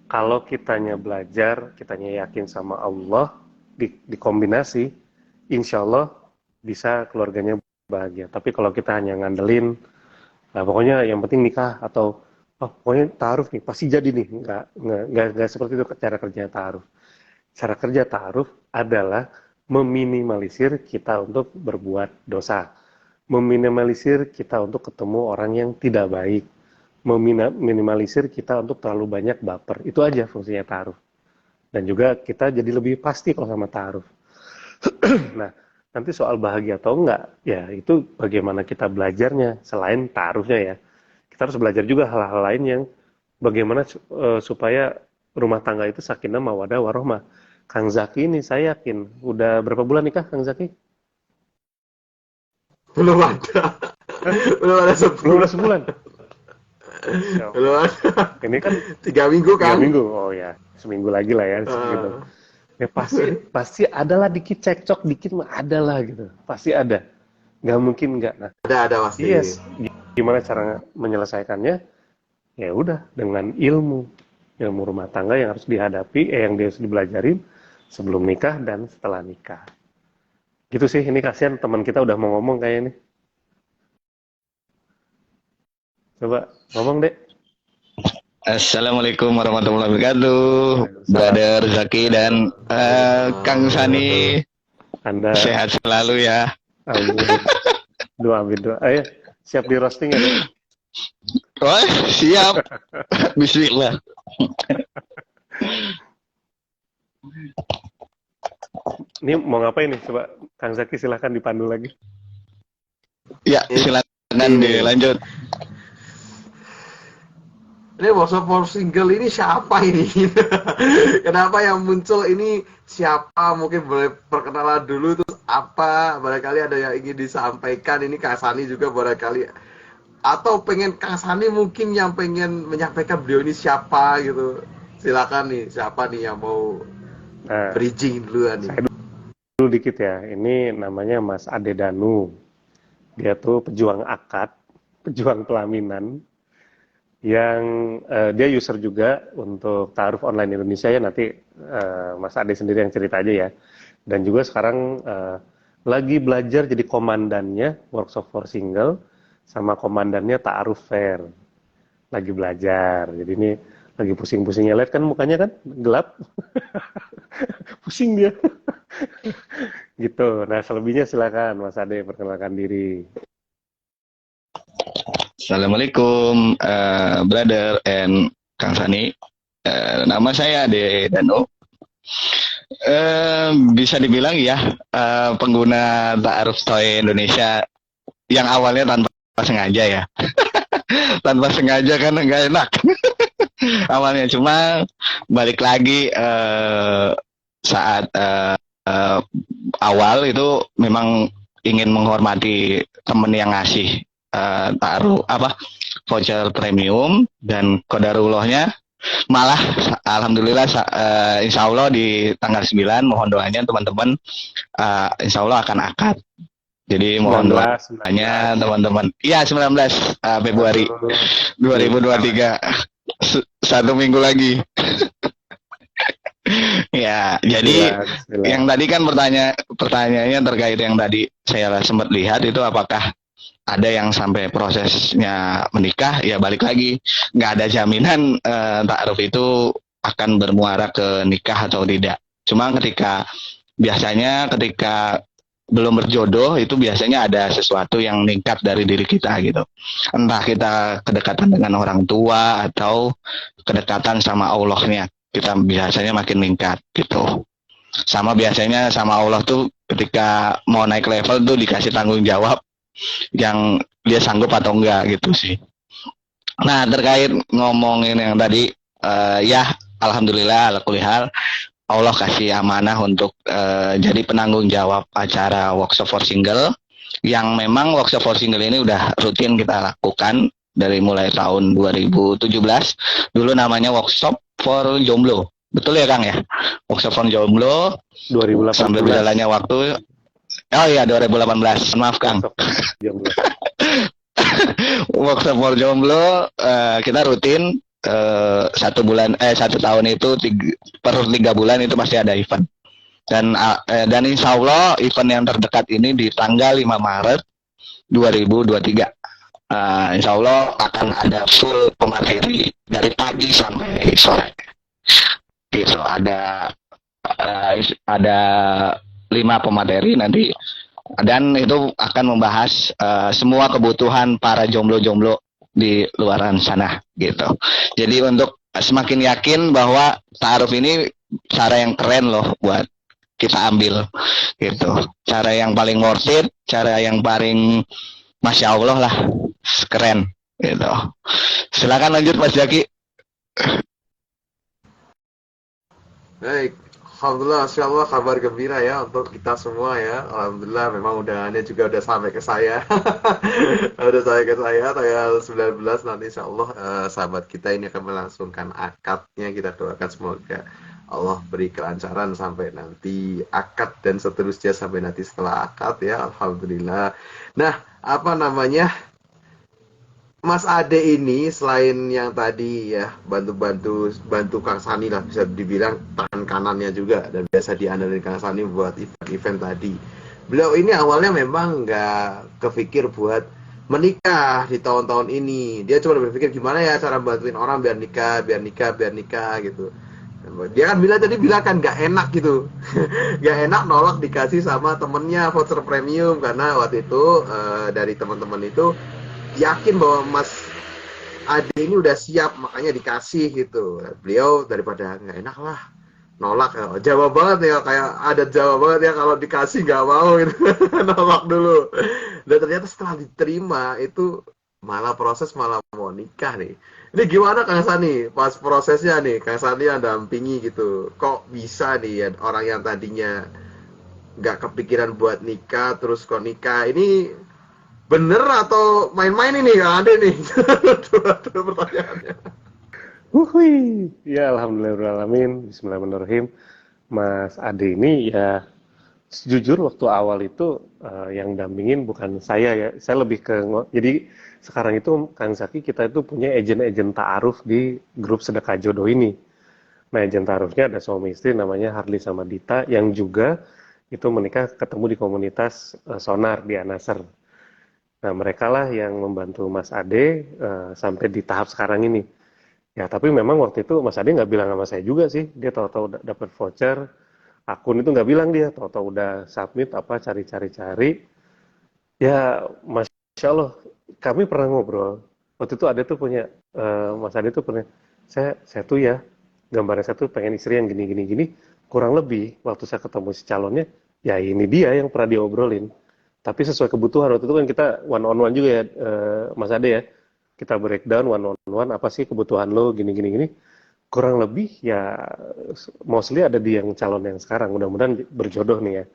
Kalau kitanya belajar, kitanya yakin sama Allah, dikombinasi, insya Allah bisa keluarganya bahagia. Tapi kalau kita hanya ngandelin, nah pokoknya yang penting nikah atau oh, pokoknya ta'aruf nih pasti jadi nih, nggak seperti itu cara kerja ta'aruf. Cara kerja ta'aruf adalah meminimalisir kita untuk berbuat dosa, meminimalisir kita untuk ketemu orang yang tidak baik, meminimalisir kita untuk terlalu banyak baper. Itu aja fungsinya ta'aruf. Dan juga kita jadi lebih pasti kalau sama ta'aruf. Nah, nanti soal bahagia atau enggak, ya itu bagaimana kita belajarnya selain ta'arufnya ya. Kita harus belajar juga hal-hal lain yang bagaimana supaya rumah tangga itu sakinah mawadah warohmah. Kang Zaki ini saya yakin udah berapa bulan nikah Kang Zaki? Belum ada. Belum ada Belum ada sebulan. sebulan. Belum ada. Ini kan 3 minggu 3 Kang. minggu. Oh ya, seminggu lagi lah ya gitu. Ya pasti adalah dikit cekcok dikit mah adalah gitu. Pasti ada. Nggak mungkin nggak. Nah, Ada pasti. yes. Gimana cara menyelesaikannya? Ya udah dengan ilmu rumah tangga yang harus dihadapi, yang harus dibelajarin sebelum nikah dan setelah nikah. Gitu sih, ini kasihan teman kita udah mau ngomong kayak ini. Coba ngomong deh. Assalamualaikum warahmatullahi wabarakatuh, Brother Zaki dan Kang Sani. Anda Sehat selalu ya. amin. Doa. Ayo, siap di roasting ya? Wah, siap. Bismillah. Ini mau ngapain nih? Coba Kang Zaki silahkan dipandu lagi. Ya, silakan dilanjut. Ini WhatsApp for single ini siapa ini? Kenapa yang muncul ini siapa? Mungkin boleh perkenalan dulu terus apa? Barangkali ada yang ingin disampaikan. Ini Kang Sani juga barangkali. Atau pengen Kang Sani mungkin yang pengen menyampaikan beliau ini siapa gitu. Silakan nih, siapa nih yang mau bridging duluan nih. Saya dulu dikit ya. Ini namanya Mas Ade Danu. Dia tuh pejuang akad, pejuang pelaminan. Yang dia user juga untuk Ta'aruf Online Indonesia ya, nanti Mas Ade sendiri yang cerita aja ya. Dan juga sekarang lagi belajar jadi komandannya Workshop for Single sama komandannya Ta'aruf Fair. Lagi belajar. Jadi ini lagi pusing-pusingnya, lihat kan mukanya kan gelap. Pusing dia. Gitu. Nah, selebihnya silakan Mas Ade perkenalkan diri. Assalamualaikum, Brother and Kang Sani. Nama saya Ade Danu. Bisa dibilang ya pengguna Ta'aruf Toy Indonesia yang awalnya tanpa sengaja ya. Tanpa sengaja kan nggak enak. awalnya. Cuma balik lagi saat awal itu memang ingin menghormati temen yang ngasih taruh apa voucher premium, dan kodarullahnya malah alhamdulillah insya Allah di tanggal 9 mohon doanya teman-teman, insya Allah akan akad. Jadi mohon 19, doanya teman-teman. Iya 19 Februari 2023. Satu minggu lagi. Ya, jadi Bismillah. yang tadi kan pertanyaannya terkait yang tadi saya sempat lihat itu, apakah ada yang sampai prosesnya menikah? Ya balik lagi, nggak ada jaminan taaruf itu akan bermuara ke nikah atau tidak. Cuma biasanya ketika belum berjodoh itu biasanya ada sesuatu yang meningkat dari diri kita gitu. Entah kita kedekatan dengan orang tua atau kedekatan sama Allahnya, kita biasanya makin meningkat gitu. Sama biasanya sama Allah tuh ketika mau naik level tuh dikasih tanggung jawab yang dia sanggup atau enggak gitu sih. Nah terkait ngomongin yang tadi, ya alhamdulillah ala kulli hal Allah kasih amanah untuk jadi penanggung jawab acara Workshop for Single, yang memang Workshop for Single ini udah rutin kita lakukan dari mulai tahun 2017. Dulu namanya Workshop for Jomblo. Betul ya Kang ya? Workshop for Jomblo 2018. sambil berjalannya waktu. Oh iya 2018. Maaf Kang. Jomblo. Workshop for Jomblo kita rutin satu tahun itu per 3 bulan itu pasti ada event. Dan insya Allah event yang terdekat ini di tanggal 5 Maret 2023. Insya Allah akan ada full pemateri dari pagi sampai sore. Gitu, ada 5 pemateri nanti, dan itu akan membahas semua kebutuhan para jomblo-jomblo di luaran sana gitu. Jadi untuk semakin yakin bahwa ta'aruf ini cara yang keren loh buat kita ambil gitu. Cara yang paling worth it, cara yang paling Masya Allah lah, keren gitu. Silakan lanjut Mas Jaki. Baik, alhamdulillah, Masya Allah, kabar gembira ya untuk kita semua ya. Alhamdulillah, memang undangannya juga udah sampai ke saya. Udah sampai ke saya tanggal 19 nanti Insya Allah sahabat kita ini akan melangsungkan akadnya. Kita doakan semoga Allah beri kelancaran sampai nanti akad dan seterusnya sampai nanti setelah akad ya. Alhamdulillah. Nah, apa namanya? Mas Ade ini selain yang tadi ya bantu Kang Sani lah, bisa dibilang tangan kanannya juga, dan biasa diandalkan Kang Sani buat event-event tadi. Beliau ini awalnya memang nggak kepikir buat menikah di tahun-tahun ini. Dia cuma berpikir gimana ya cara bantuin orang biar nikah gitu. Dia kan bilang kan nggak enak gitu, nggak enak nolak dikasih sama temennya voucher premium, karena waktu itu dari teman-teman itu yakin bahwa Mas Ade ini udah siap, makanya dikasih gitu. Beliau daripada nggak enak lah nolak, Jawa banget ya, kayak ada Jawa banget ya kalau dikasih nggak mau gitu. Nolak dulu. Dan ternyata setelah diterima itu malah mau nikah nih. Ini gimana Kang Sani pas prosesnya nih, Kang Sani yang dampingi gitu, kok bisa nih ya, orang yang tadinya nggak kepikiran buat nikah terus kok nikah, ini bener atau main-main ini Kang Ade nih? Dua pertanyaannya. Wuhui. Ya alhamdulillahirrahmanirrahim. Bismillahirrahmanirrahim. Mas Ade ini ya jujur waktu awal itu yang dampingin bukan saya ya. Saya lebih ke jadi sekarang itu Kang Zaki kita itu punya agen-agen ta'aruf di grup sedekah jodoh ini. Nah, agen ta'arufnya ada suami istri namanya Harli sama Dita yang juga itu menikah ketemu di komunitas Sonar di Anasar. Nah, mereka lah yang membantu Mas Ade sampai di tahap sekarang ini. Ya, tapi memang waktu itu Mas Ade nggak bilang sama saya juga sih. Dia tahu-tahu dapat voucher, akun itu nggak bilang dia. Tahu-tahu udah submit apa, cari-cari. Ya, Masya Allah, kami pernah ngobrol. Waktu itu Ade tuh punya, Mas Ade tuh punya, saya tuh ya, gambarnya saya tuh pengen istri yang gini. Kurang lebih, waktu saya ketemu si calonnya, ya ini dia yang pernah diobrolin. Tapi sesuai kebutuhan, waktu itu kan kita one on one juga ya, Mas Ade ya. kita breakdown one on one, apa sih kebutuhan lo, gini gini gini. Kurang lebih ya mostly ada di yang calon yang sekarang, mudah-mudahan berjodoh nih ya.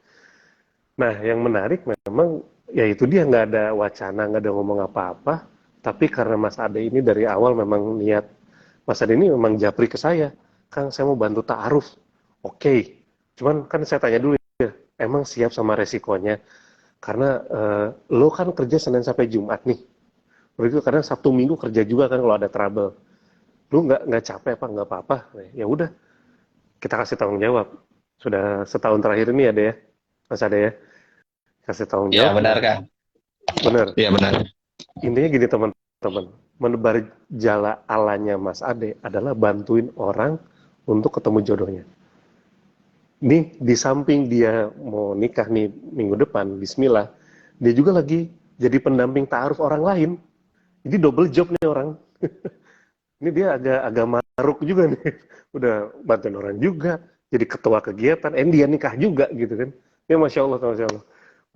Nah, yang menarik memang ya itu dia, nggak ada wacana, nggak ada ngomong apa-apa, tapi karena Mas Ade ini dari awal memang niat, Mas Ade ini memang japri ke saya, Kang saya mau bantu ta'aruf. Oke, cuman kan saya tanya dulu ya, emang siap sama resikonya? Karena lo kan kerja Senin sampai Jumat nih, begitu kadang Sabtu Minggu kerja juga kan kalau ada trouble. Lu nggak capek apa, nggak apa-apa, ya udah kita kasih tanggung jawab. Sudah setahun terakhir ini ada ya Mas Ade ya, kasih tanggung Ya, jawab. benar kan? Bener, Ya, benar. intinya gini teman-teman, menebar jala alanya Mas Ade adalah bantuin orang untuk ketemu jodohnya. Nih di samping dia mau nikah nih minggu depan, Bismillah, dia juga lagi jadi pendamping ta'aruf orang lain. Jadi double job nih orang. Ini dia agak maruk juga nih. Udah bantuin orang juga, jadi ketua kegiatan, dia nikah juga gitu kan. Ya Masya Allah, Masya Allah.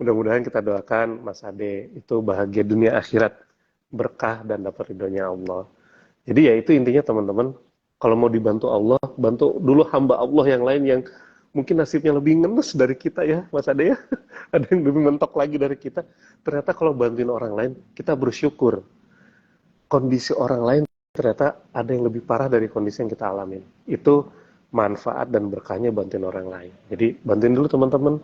Mudah-mudahan kita doakan Mas Ade itu bahagia dunia akhirat, berkah dan dapat ridhonya Allah. Jadi ya itu intinya teman-teman, kalau mau dibantu Allah, bantu dulu hamba Allah yang lain yang mungkin nasibnya lebih ngenes dari kita ya Mas Ade ya. Ada yang lebih mentok lagi dari kita. Ternyata kalau bantuin orang lain, kita bersyukur. Kondisi orang lain ternyata ada yang lebih parah dari kondisi yang kita alamin. Itu manfaat dan berkahnya bantuin orang lain. Jadi bantuin dulu teman-teman.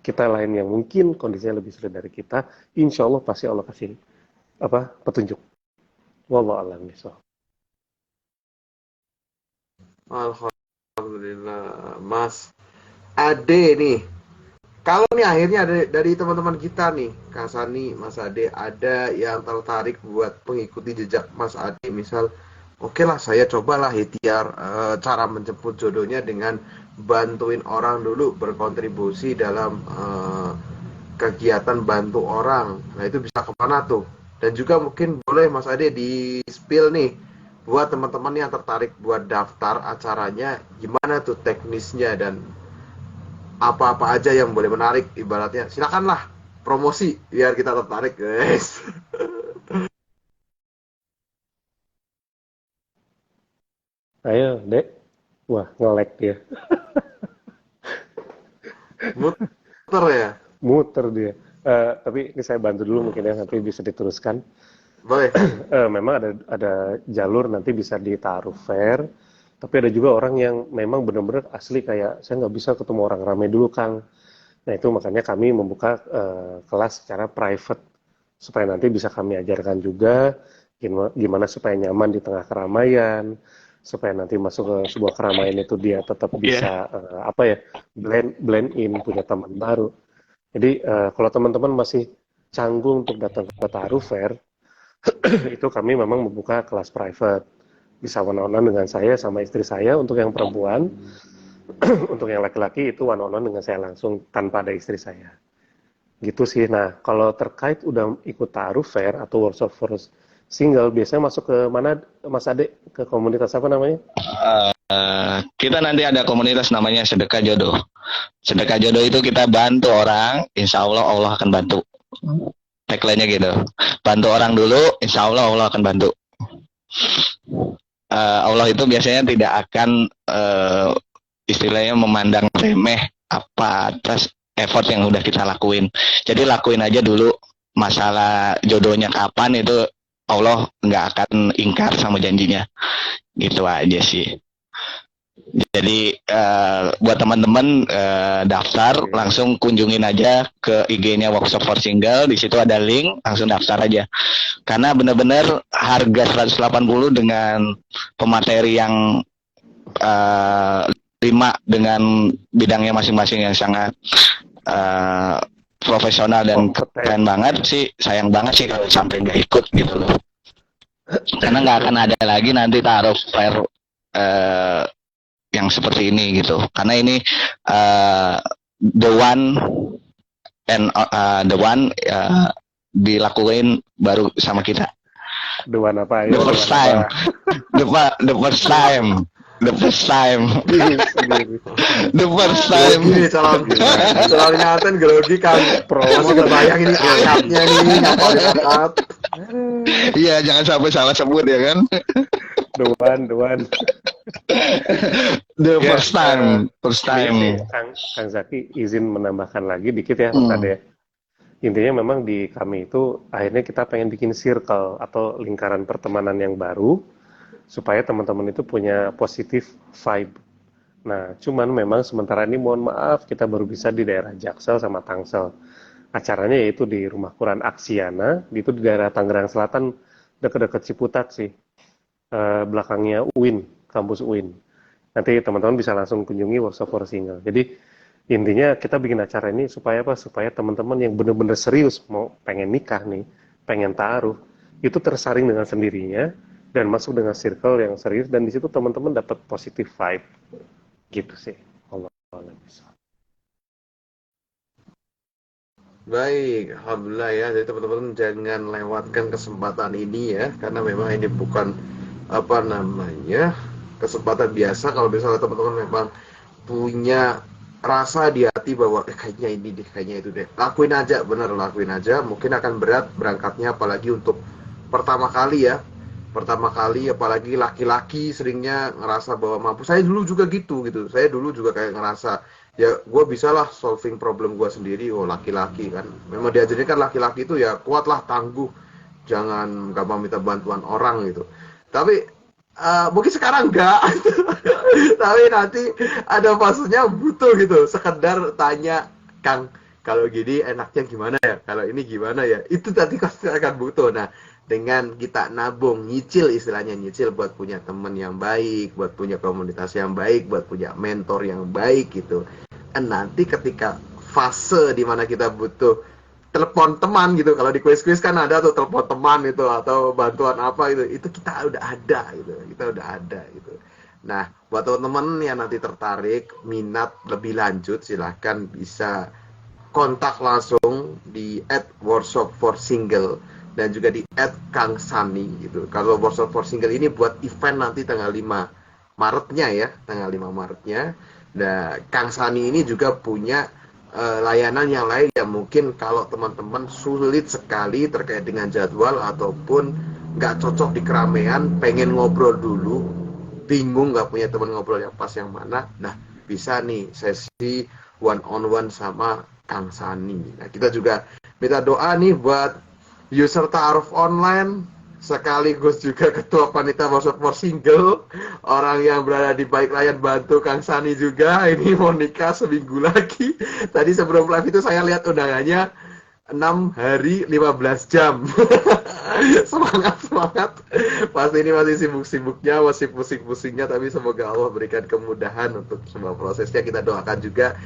Kita lain yang mungkin kondisinya lebih sulit dari kita, insya Allah pasti Allah kasih petunjuk. Wallahu a'lam bishawab. Alhamdulillah, Mas Ade nih. Kalau nih akhirnya dari teman-teman kita nih, Kak Sani, Mas Ade, ada yang tertarik buat mengikuti jejak Mas Ade, misal, oke lah saya cobalah ikhtiar cara menjemput jodohnya dengan bantuin orang dulu, berkontribusi dalam kegiatan bantu orang. Nah itu bisa kemana tuh? Dan juga mungkin boleh Mas Ade di spill nih, buat teman-teman yang tertarik buat daftar acaranya, gimana tuh teknisnya dan apa-apa aja yang boleh menarik, ibaratnya silakanlah promosi biar kita tertarik guys. Ayo Dek, wah nge-lag dia. Muter ya? Muter dia. Tapi ini saya bantu dulu mungkin ya, nanti bisa diteruskan. Boleh. Memang ada jalur nanti bisa di ta'aruf fair, tapi ada juga orang yang memang benar-benar asli kayak saya nggak bisa ketemu orang ramai dulu Kang. Nah itu makanya kami membuka kelas secara private supaya nanti bisa kami ajarkan juga gimana supaya nyaman di tengah keramaian, supaya nanti masuk ke sebuah keramaian itu dia tetap bisa blend in, punya teman baru. Jadi kalau teman-teman masih canggung untuk datang ke ta'aruf fair, itu kami memang membuka kelas private. Bisa one-on-one dengan saya sama istri saya untuk yang perempuan. Untuk yang laki-laki itu one-on-one dengan saya langsung tanpa ada istri saya. Gitu sih. Nah, kalau terkait udah ikut ta'aruf fair atau workshop for single, biasanya masuk ke mana Mas Ade? Ke komunitas apa namanya? Kita nanti ada komunitas namanya Sedekah Jodoh. Sedekah Jodoh itu kita bantu orang, insya Allah Allah akan bantu. Tagline-nya gitu. Bantu orang dulu, insya Allah Allah akan bantu. Allah itu biasanya tidak akan istilahnya memandang remeh apa atas effort yang udah kita lakuin. Jadi lakuin aja dulu. Masalah jodohnya kapan itu Allah nggak akan ingkar sama janjinya. Gitu aja sih. Jadi buat teman-teman daftar, langsung kunjungin aja ke IG-nya Workshop for Single. Di situ ada link, langsung daftar aja. Karena benar-benar harga 180 dengan pemateri yang 5 dengan bidangnya masing-masing yang sangat profesional dan keren banget sih. Sayang banget sih kalau sampai nggak ikut gitu loh. Karena nggak akan ada lagi nanti ta'aruf fair yang seperti ini gitu. Karena ini the one dilakuin baru sama kita. The one apa? The first time. The first time. The first time. Sendiri. The first Grogi time. nih calon nyaten grogi kan. Masih kebayang ini akadnya nih ngapalin akad. Iya, jangan sampai salah sebut ya kan. The one. The Ya, first time. First ini sih time. Kang Zaki izin menambahkan lagi dikit ya Mas Hmm. Ade. Intinya memang di kami itu akhirnya kita pengen bikin circle atau lingkaran pertemanan yang baru supaya teman-teman itu punya positif vibe. Nah, cuman memang sementara ini mohon maaf kita baru bisa di daerah Jaksel sama Tangsel. Acaranya yaitu di Rumah Quran Aksiana, itu di daerah Tangerang Selatan, dekat-dekat Ciputat sih. Belakangnya UIN, kampus UIN. Nanti teman-teman bisa langsung kunjungi workshop for single. Jadi intinya kita bikin acara ini supaya apa? Supaya teman-teman yang benar-benar serius mau pengen nikah nih, pengen taruh, itu tersaring dengan sendirinya dan masuk dengan circle yang serius dan di situ teman-teman dapat positive vibe. Gitu sih. Allah bisa. Baik, alhamdulillah ya. Jadi teman-teman jangan lewatkan kesempatan ini ya, karena memang ini bukan apa namanya kesempatan biasa. Kalau misalnya teman-teman memang punya rasa di hati bahwa kayaknya ini deh, kayaknya itu deh, lakuin aja, bener lakuin aja. Mungkin akan berat berangkatnya, apalagi untuk pertama kali ya. Pertama kali, apalagi laki-laki seringnya ngerasa bahwa mampu. Saya dulu juga gitu. Saya dulu juga kayak ngerasa ya gue bisa lah solving problem gue sendiri. Oh laki-laki kan, memang diajarin kan laki-laki itu ya kuatlah, tangguh, jangan gampang minta bantuan orang gitu. Tapi mungkin sekarang enggak. Tapi nanti ada fasenya butuh gitu, sekedar tanya, Kang, kalau gini enaknya gimana ya, kalau ini gimana ya, itu nanti pasti akan butuh. Nah, dengan kita nabung, nyicil, istilahnya nyicil, buat punya teman yang baik, buat punya komunitas yang baik, buat punya mentor yang baik gitu. Dan nanti ketika fase dimana kita butuh telepon teman gitu, kalau di kuis-kuis kan ada tuh telepon teman itu atau bantuan apa itu kita udah ada gitu. Nah, buat teman-teman yang nanti tertarik, minat lebih lanjut, silahkan bisa kontak langsung di @workshop4single dan juga di @kangsani gitu. Kalau workshop for single ini buat event nanti tanggal 5 Maretnya ya, tanggal 5 Maretnya. Nah, Kang Sani ini juga punya layanan yang lain yang mungkin kalau teman-teman sulit sekali terkait dengan jadwal ataupun nggak cocok di keramaian, pengen ngobrol dulu, bingung nggak punya teman ngobrol yang pas yang mana, nah bisa nih sesi one on one sama Kang Sani. Nah, kita juga minta doa nih buat user ta'aruf online sekaligus juga ketua panitia workshop for single, orang yang berada di balik layar bantu Kang Sani juga. Ini mau nikah seminggu lagi. Tadi sebelum live itu saya lihat undangannya 6 hari 15 jam. Semangat. Pasti ini masih sibuk-sibuknya, masih pusing-pusingnya, tapi semoga Allah berikan kemudahan untuk semua prosesnya. Kita doakan juga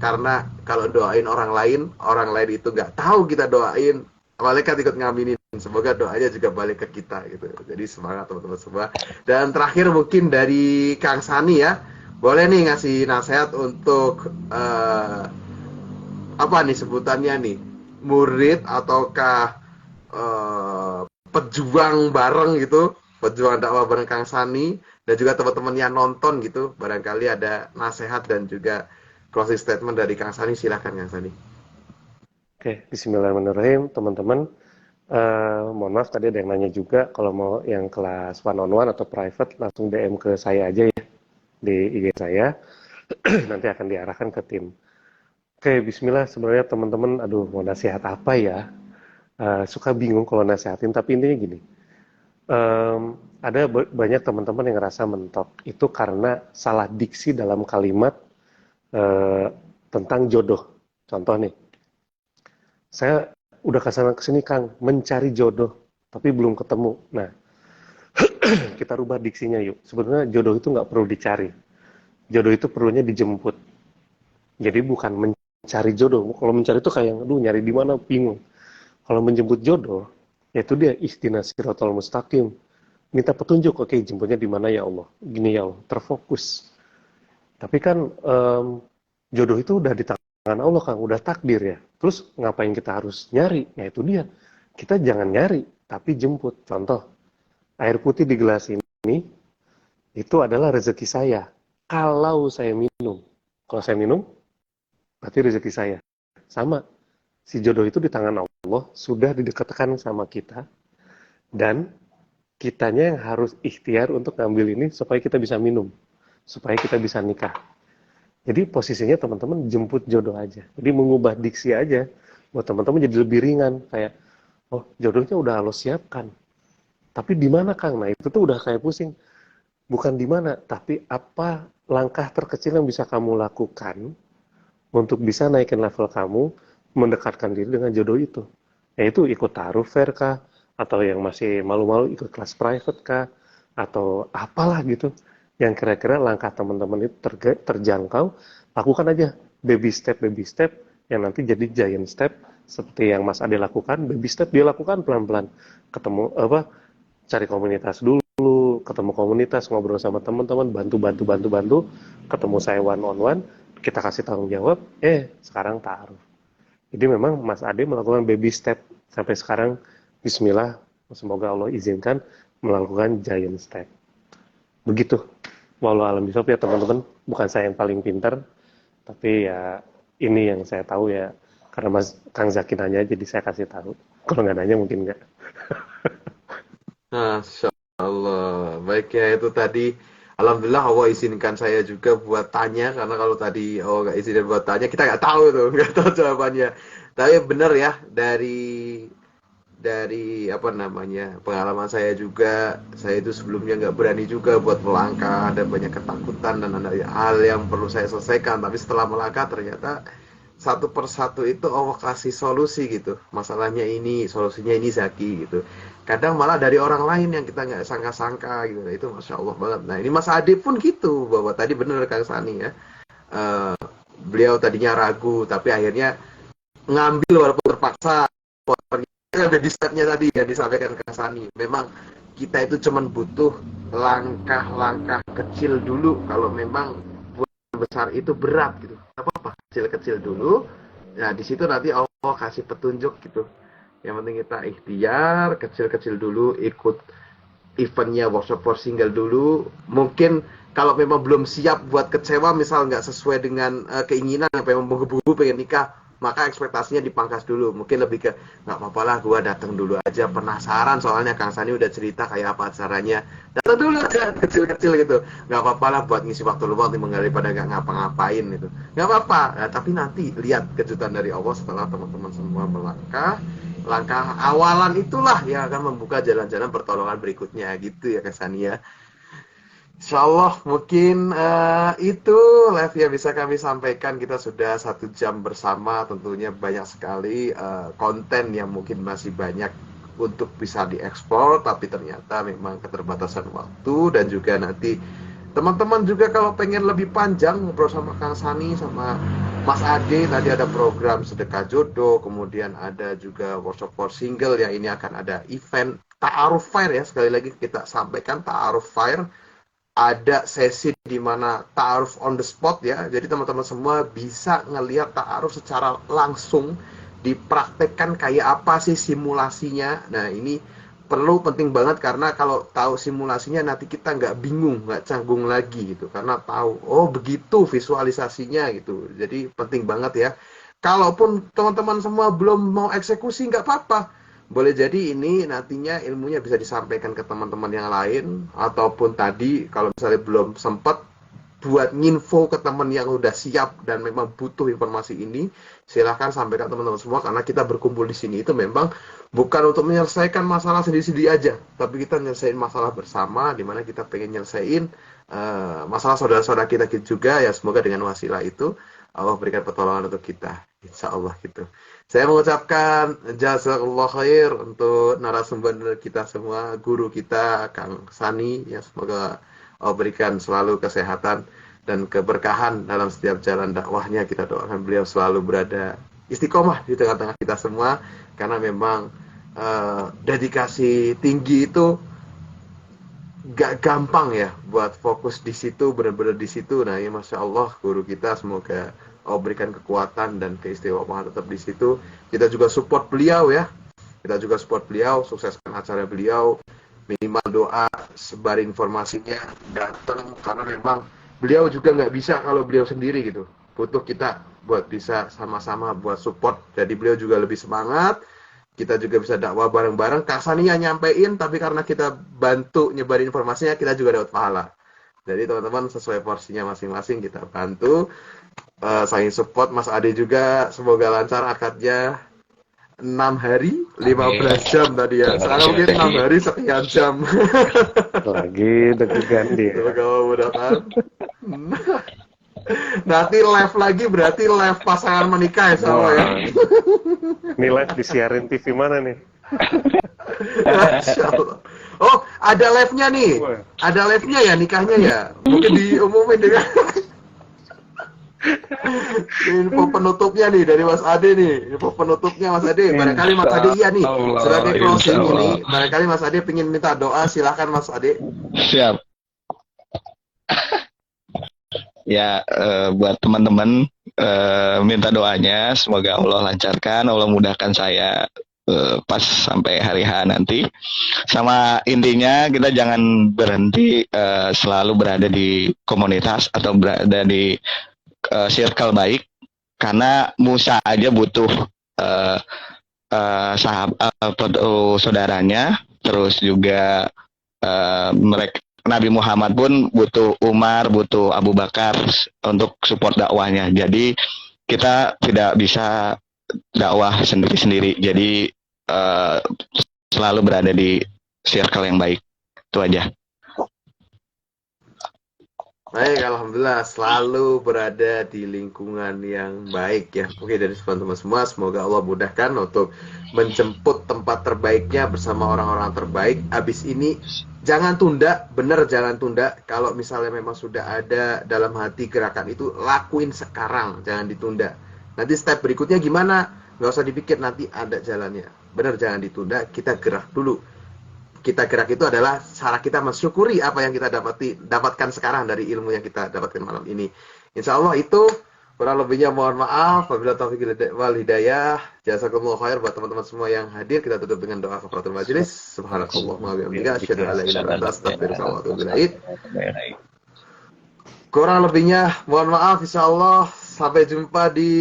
karena kalau doain orang lain itu nggak tahu kita doain, malaikat ikut ngaminin. Semoga doanya juga balik ke kita gitu. Jadi semangat teman-teman semua. Dan terakhir mungkin dari Kang Sani ya, boleh nih ngasih nasihat untuk apa nih sebutannya nih, murid ataukah pejuang bareng gitu, pejuang dakwah bareng Kang Sani, dan juga teman-teman yang nonton gitu, barangkali ada nasihat dan juga closing statement dari Kang Sani. Silahkan Kang Sani. Oke, bismillahirrahmanirrahim teman-teman. Mohon maaf tadi ada yang nanya juga, kalau mau yang kelas one on one atau private langsung DM ke saya aja ya di IG saya. Nanti akan diarahkan ke tim. Oke, bismillah. Sebenarnya teman-teman, aduh mau nasihat apa ya? Suka bingung kalau nasihatin, tapi intinya gini. Ada banyak teman-teman yang ngerasa mentok itu karena salah diksi dalam kalimat tentang jodoh. Contoh nih, saya udah kesini Kang, mencari jodoh, tapi belum ketemu. Nah, kita rubah diksinya yuk. Sebenarnya jodoh itu nggak perlu dicari. Jodoh itu perlunya dijemput. Jadi bukan mencari jodoh. Kalau mencari itu kayak, aduh nyari di mana, bingung. Kalau menjemput jodoh, yaitu dia ihdinas siratal mustaqim. Minta petunjuk, oke jemputnya di mana ya Allah. Gini ya Allah, terfokus. Tapi kan jodoh itu udah di tangan Allah Kang, udah takdir ya. Terus ngapain kita harus nyari? Ya itu dia. Kita jangan nyari, tapi jemput. Contoh, air putih di gelas ini, itu adalah rezeki saya. Kalau saya minum. Kalau saya minum, berarti rezeki saya. Sama, si jodoh itu di tangan Allah, sudah didekatkan sama kita, dan kitanya yang harus ikhtiar untuk ngambil ini supaya kita bisa minum, supaya kita bisa nikah. Jadi posisinya teman-teman jemput jodoh aja. Jadi mengubah diksi aja, buat teman-teman jadi lebih ringan. Kayak, oh jodohnya udah Allah siapkan. Tapi di mana Kang? Nah itu tuh udah kayak pusing. Bukan di mana, tapi apa langkah terkecil yang bisa kamu lakukan untuk bisa naikin level kamu, mendekatkan diri dengan jodoh itu. Yaitu ikut taruh fair kah? Atau yang masih malu-malu ikut kelas private kah? Atau apalah gitu. Yang kira-kira langkah teman-teman itu terjangkau, lakukan aja baby step yang nanti jadi giant step seperti yang Mas Ade lakukan. Baby step dia lakukan pelan-pelan, ketemu cari komunitas dulu, ketemu komunitas, ngobrol sama teman-teman, bantu, ketemu saya one on one, kita kasih tanggung jawab, sekarang taruh. Jadi memang Mas Ade melakukan baby step sampai sekarang, bismillah, semoga Allah izinkan melakukan giant step. Begitu. Walau alam bisawab ya teman-teman, bukan saya yang paling pintar, tapi ya ini yang saya tahu ya, karena Mas Kang Zaki nanya, jadi saya kasih tahu. Kalau nggak nanya mungkin nggak. Masya Allah. Baik ya, itu tadi. Alhamdulillah Allah izinkan saya juga buat tanya, karena kalau tadi Allah nggak izinin buat tanya, kita nggak tahu tuh, nggak tahu jawabannya. Tapi benar ya, dari apa namanya, pengalaman saya juga, saya itu sebelumnya nggak berani juga buat melangkah, ada banyak ketakutan dan ada hal yang perlu saya selesaikan. Tapi setelah melangkah ternyata satu persatu itu Allah kasih solusi gitu. Masalahnya ini, solusinya ini Zaki gitu. Kadang malah dari orang lain yang kita nggak sangka-sangka gitu. Nah, itu Masya Allah banget. Nah ini Mas Ade pun gitu, bahwa tadi bener Kang Sani ya. Eh, Beliau tadinya ragu, tapi akhirnya ngambil walaupun terpaksa. Baby step-nya tadi yang disampaikan Kang Sani. Memang kita itu cuman butuh langkah-langkah kecil dulu. Kalau memang besar itu berat gitu, apa apa kecil-kecil dulu. Nah di situ nanti Allah kasih petunjuk gitu. Yang penting kita ikhtiar kecil-kecil dulu, ikut eventnya workshop for single dulu. Mungkin kalau memang belum siap buat kecewa, misal nggak sesuai dengan keinginan, memang menggebu-gebu pengen nikah, maka ekspektasinya dipangkas dulu. Mungkin lebih ke nggak apa-apa lah, gue datang dulu aja, penasaran soalnya Kang Sani udah cerita kayak apa acaranya, datang dulu aja kecil-kecil gitu, nggak apa-apa lah buat ngisi waktu luang daripada nggak ngapa-ngapain gitu, nggak apa-apa. Nah, tapi nanti lihat kejutan dari Allah setelah teman-teman semua melangkah. Langkah awalan itulah yang akan membuka jalan-jalan pertolongan berikutnya gitu ya Kang Sani ya. Insyaallah mungkin itu live yang bisa kami sampaikan. Kita sudah 1 jam bersama, tentunya banyak sekali konten yang mungkin masih banyak untuk bisa dieksplor, tapi ternyata memang keterbatasan waktu. Dan juga nanti teman-teman juga kalau pengen lebih panjang ngobrol sama Kang Sani, sama Mas Ade, tadi ada program sedekah jodoh, kemudian ada juga workshop for single, yang ini akan ada event Ta'aruf Fair ya. Sekali lagi kita sampaikan Ta'aruf Fair, ada sesi di mana ta'aruf on the spot ya. Jadi teman-teman semua bisa ngelihat ta'aruf secara langsung, dipraktekkan kayak apa sih simulasinya. Nah ini penting banget, karena kalau tahu simulasinya nanti kita nggak bingung, nggak canggung lagi gitu, karena tahu oh begitu visualisasinya gitu. Jadi penting banget ya. Kalaupun teman-teman semua belum mau eksekusi, nggak apa-apa, boleh jadi ini nantinya ilmunya bisa disampaikan ke teman-teman yang lain, ataupun tadi kalau misalnya belum sempat buat nginfo ke teman yang udah siap dan memang butuh informasi ini, silahkan sampaikan teman-teman semua, karena kita berkumpul di sini itu memang bukan untuk menyelesaikan masalah sendiri-sendiri aja, tapi kita nyelesain masalah bersama, dimana kita pengen nyelesain masalah saudara-saudara kita juga ya. Semoga dengan wasilah itu Allah berikan pertolongan untuk kita, insya Allah gitu. Saya mengucapkan jazakallah khair untuk narasumber kita semua, guru kita Kang Sani ya. Semoga Allah berikan selalu kesehatan dan keberkahan dalam setiap jalan dakwahnya. Kita doakan beliau selalu berada istiqomah di tengah-tengah kita semua, karena memang dedikasi tinggi itu gak gampang ya buat fokus di situ, benar-benar di situ. Nah ya Masya Allah guru kita, semoga Allah berikan kekuatan dan keistimewaan tetap di situ. Kita juga support beliau ya, kita juga support beliau, sukseskan acara beliau. minimal doa, sebar informasinya, datang, karena memang beliau juga nggak bisa kalau beliau sendiri gitu, butuh kita buat bisa sama-sama buat support. Jadi beliau juga lebih semangat, kita juga bisa dakwah bareng-bareng. Kak Sania nyampein, tapi karena kita bantu nyebarin informasinya, kita juga dapat pahala. Jadi teman-teman sesuai porsinya masing-masing kita bantu, saling support. Mas Ade juga semoga lancar akadnya. 6 hari 15 jam tadi ya. Sekarang mungkin 6 hari sekian jam. Lagi deg-degan dia. Semoga memudahkan. Nanti live lagi berarti live pasangan menikah ya sama ya. Ini live disiarin TV mana nih? Masya Allah. Oh, ada live-nya nih. Ada live-nya ya nikahnya ya. Mungkin diumumin dengan info penutupnya nih dari Mas Ade nih. Info penutupnya Mas Ade. Barangkali Mas Ade iya nih. Sebagai closing ini, barangkali Mas Ade pengen minta doa, silakan Mas Ade. Siap. Ya, buat teman-teman minta doanya semoga Allah lancarkan, Allah mudahkan saya pas sampai hari H nanti. Sama intinya kita jangan berhenti selalu berada di komunitas atau berada di circle baik, karena Musa aja butuh saudaranya, terus juga mereka Nabi Muhammad pun butuh Umar, butuh Abu Bakar untuk support dakwahnya. Jadi kita tidak bisa dakwah sendiri-sendiri. Jadi selalu berada di circle yang baik. Itu aja. Baik, alhamdulillah selalu berada di lingkungan yang baik ya. Oke, dari teman-teman semua, semoga Allah mudahkan untuk menjemput tempat terbaiknya bersama orang-orang terbaik. Abis ini jangan tunda, bener jangan tunda. Kalau misalnya memang sudah ada dalam hati gerakan itu, lakuin sekarang, jangan ditunda. Nanti step berikutnya gimana? Nggak usah dipikir, nanti ada jalannya. Bener jangan ditunda, kita gerak dulu. Kita gerak itu adalah cara kita mensyukuri apa yang kita dapatkan sekarang dari ilmu yang kita dapatkan malam ini. Insya Allah itu kurang lebihnya mohon maaf. Wabillahi taufiq wal hidayah. Jazakumullah khair buat teman-teman semua yang hadir. Kita tutup dengan doa kafaratul majelis. Subhanakallahumma wa bihamdika asyhadu an la ilaha illa anta astaghfiruka wa atubu ilaik. Kurang lebihnya mohon maaf. Insya Allah sampai jumpa di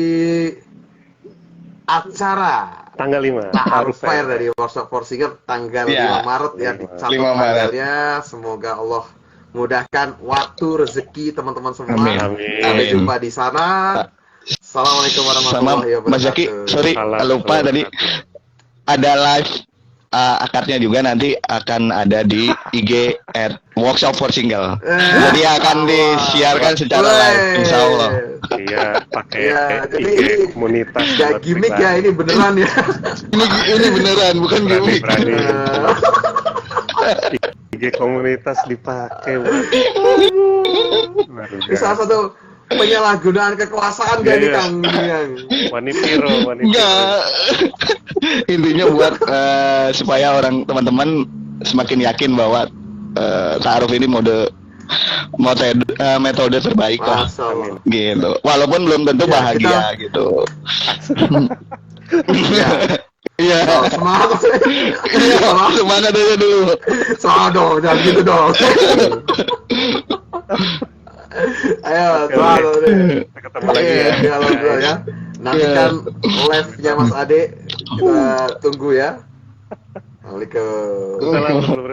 acara Tanggal 5. Ta'aruf Fair dari Workshop for Singer tanggal 5 Maret ya. Catat tanggalnya. Semoga Allah mudahkan waktu rezeki teman-teman semua. Amin. Sampai jumpa di sana. Assalamualaikum warahmatullahi wabarakatuh. Mas Zaki, sorry lupa tadi ada live akadnya juga nanti akan ada di IG Workshop for Single. Jadi akan disiarkan secara live, insya Allah. Iya, pakai jadi IG komunitas. Gak gimmick ya, ini beneran ya. ini beneran, bukan gimmick. Berani. IG komunitas dipakai. Ini salah satu penyalahgunaan kekuasaan gak nih Kang? Wanipiro. Enggak. Intinya buat supaya teman-teman semakin yakin bahwa ta'aruf ini metode terbaik lah. Gitu. Walaupun belum tentu bahagia gitu. Iya. Semangat. Semangat aja dulu. Semangat dong, jangan gitu dong. Ayo, selalu deh. Kita ketemu lagi ya. Ya. Nantikan live-nya Mas Ade. Kita tunggu ya. Assalamualaikum.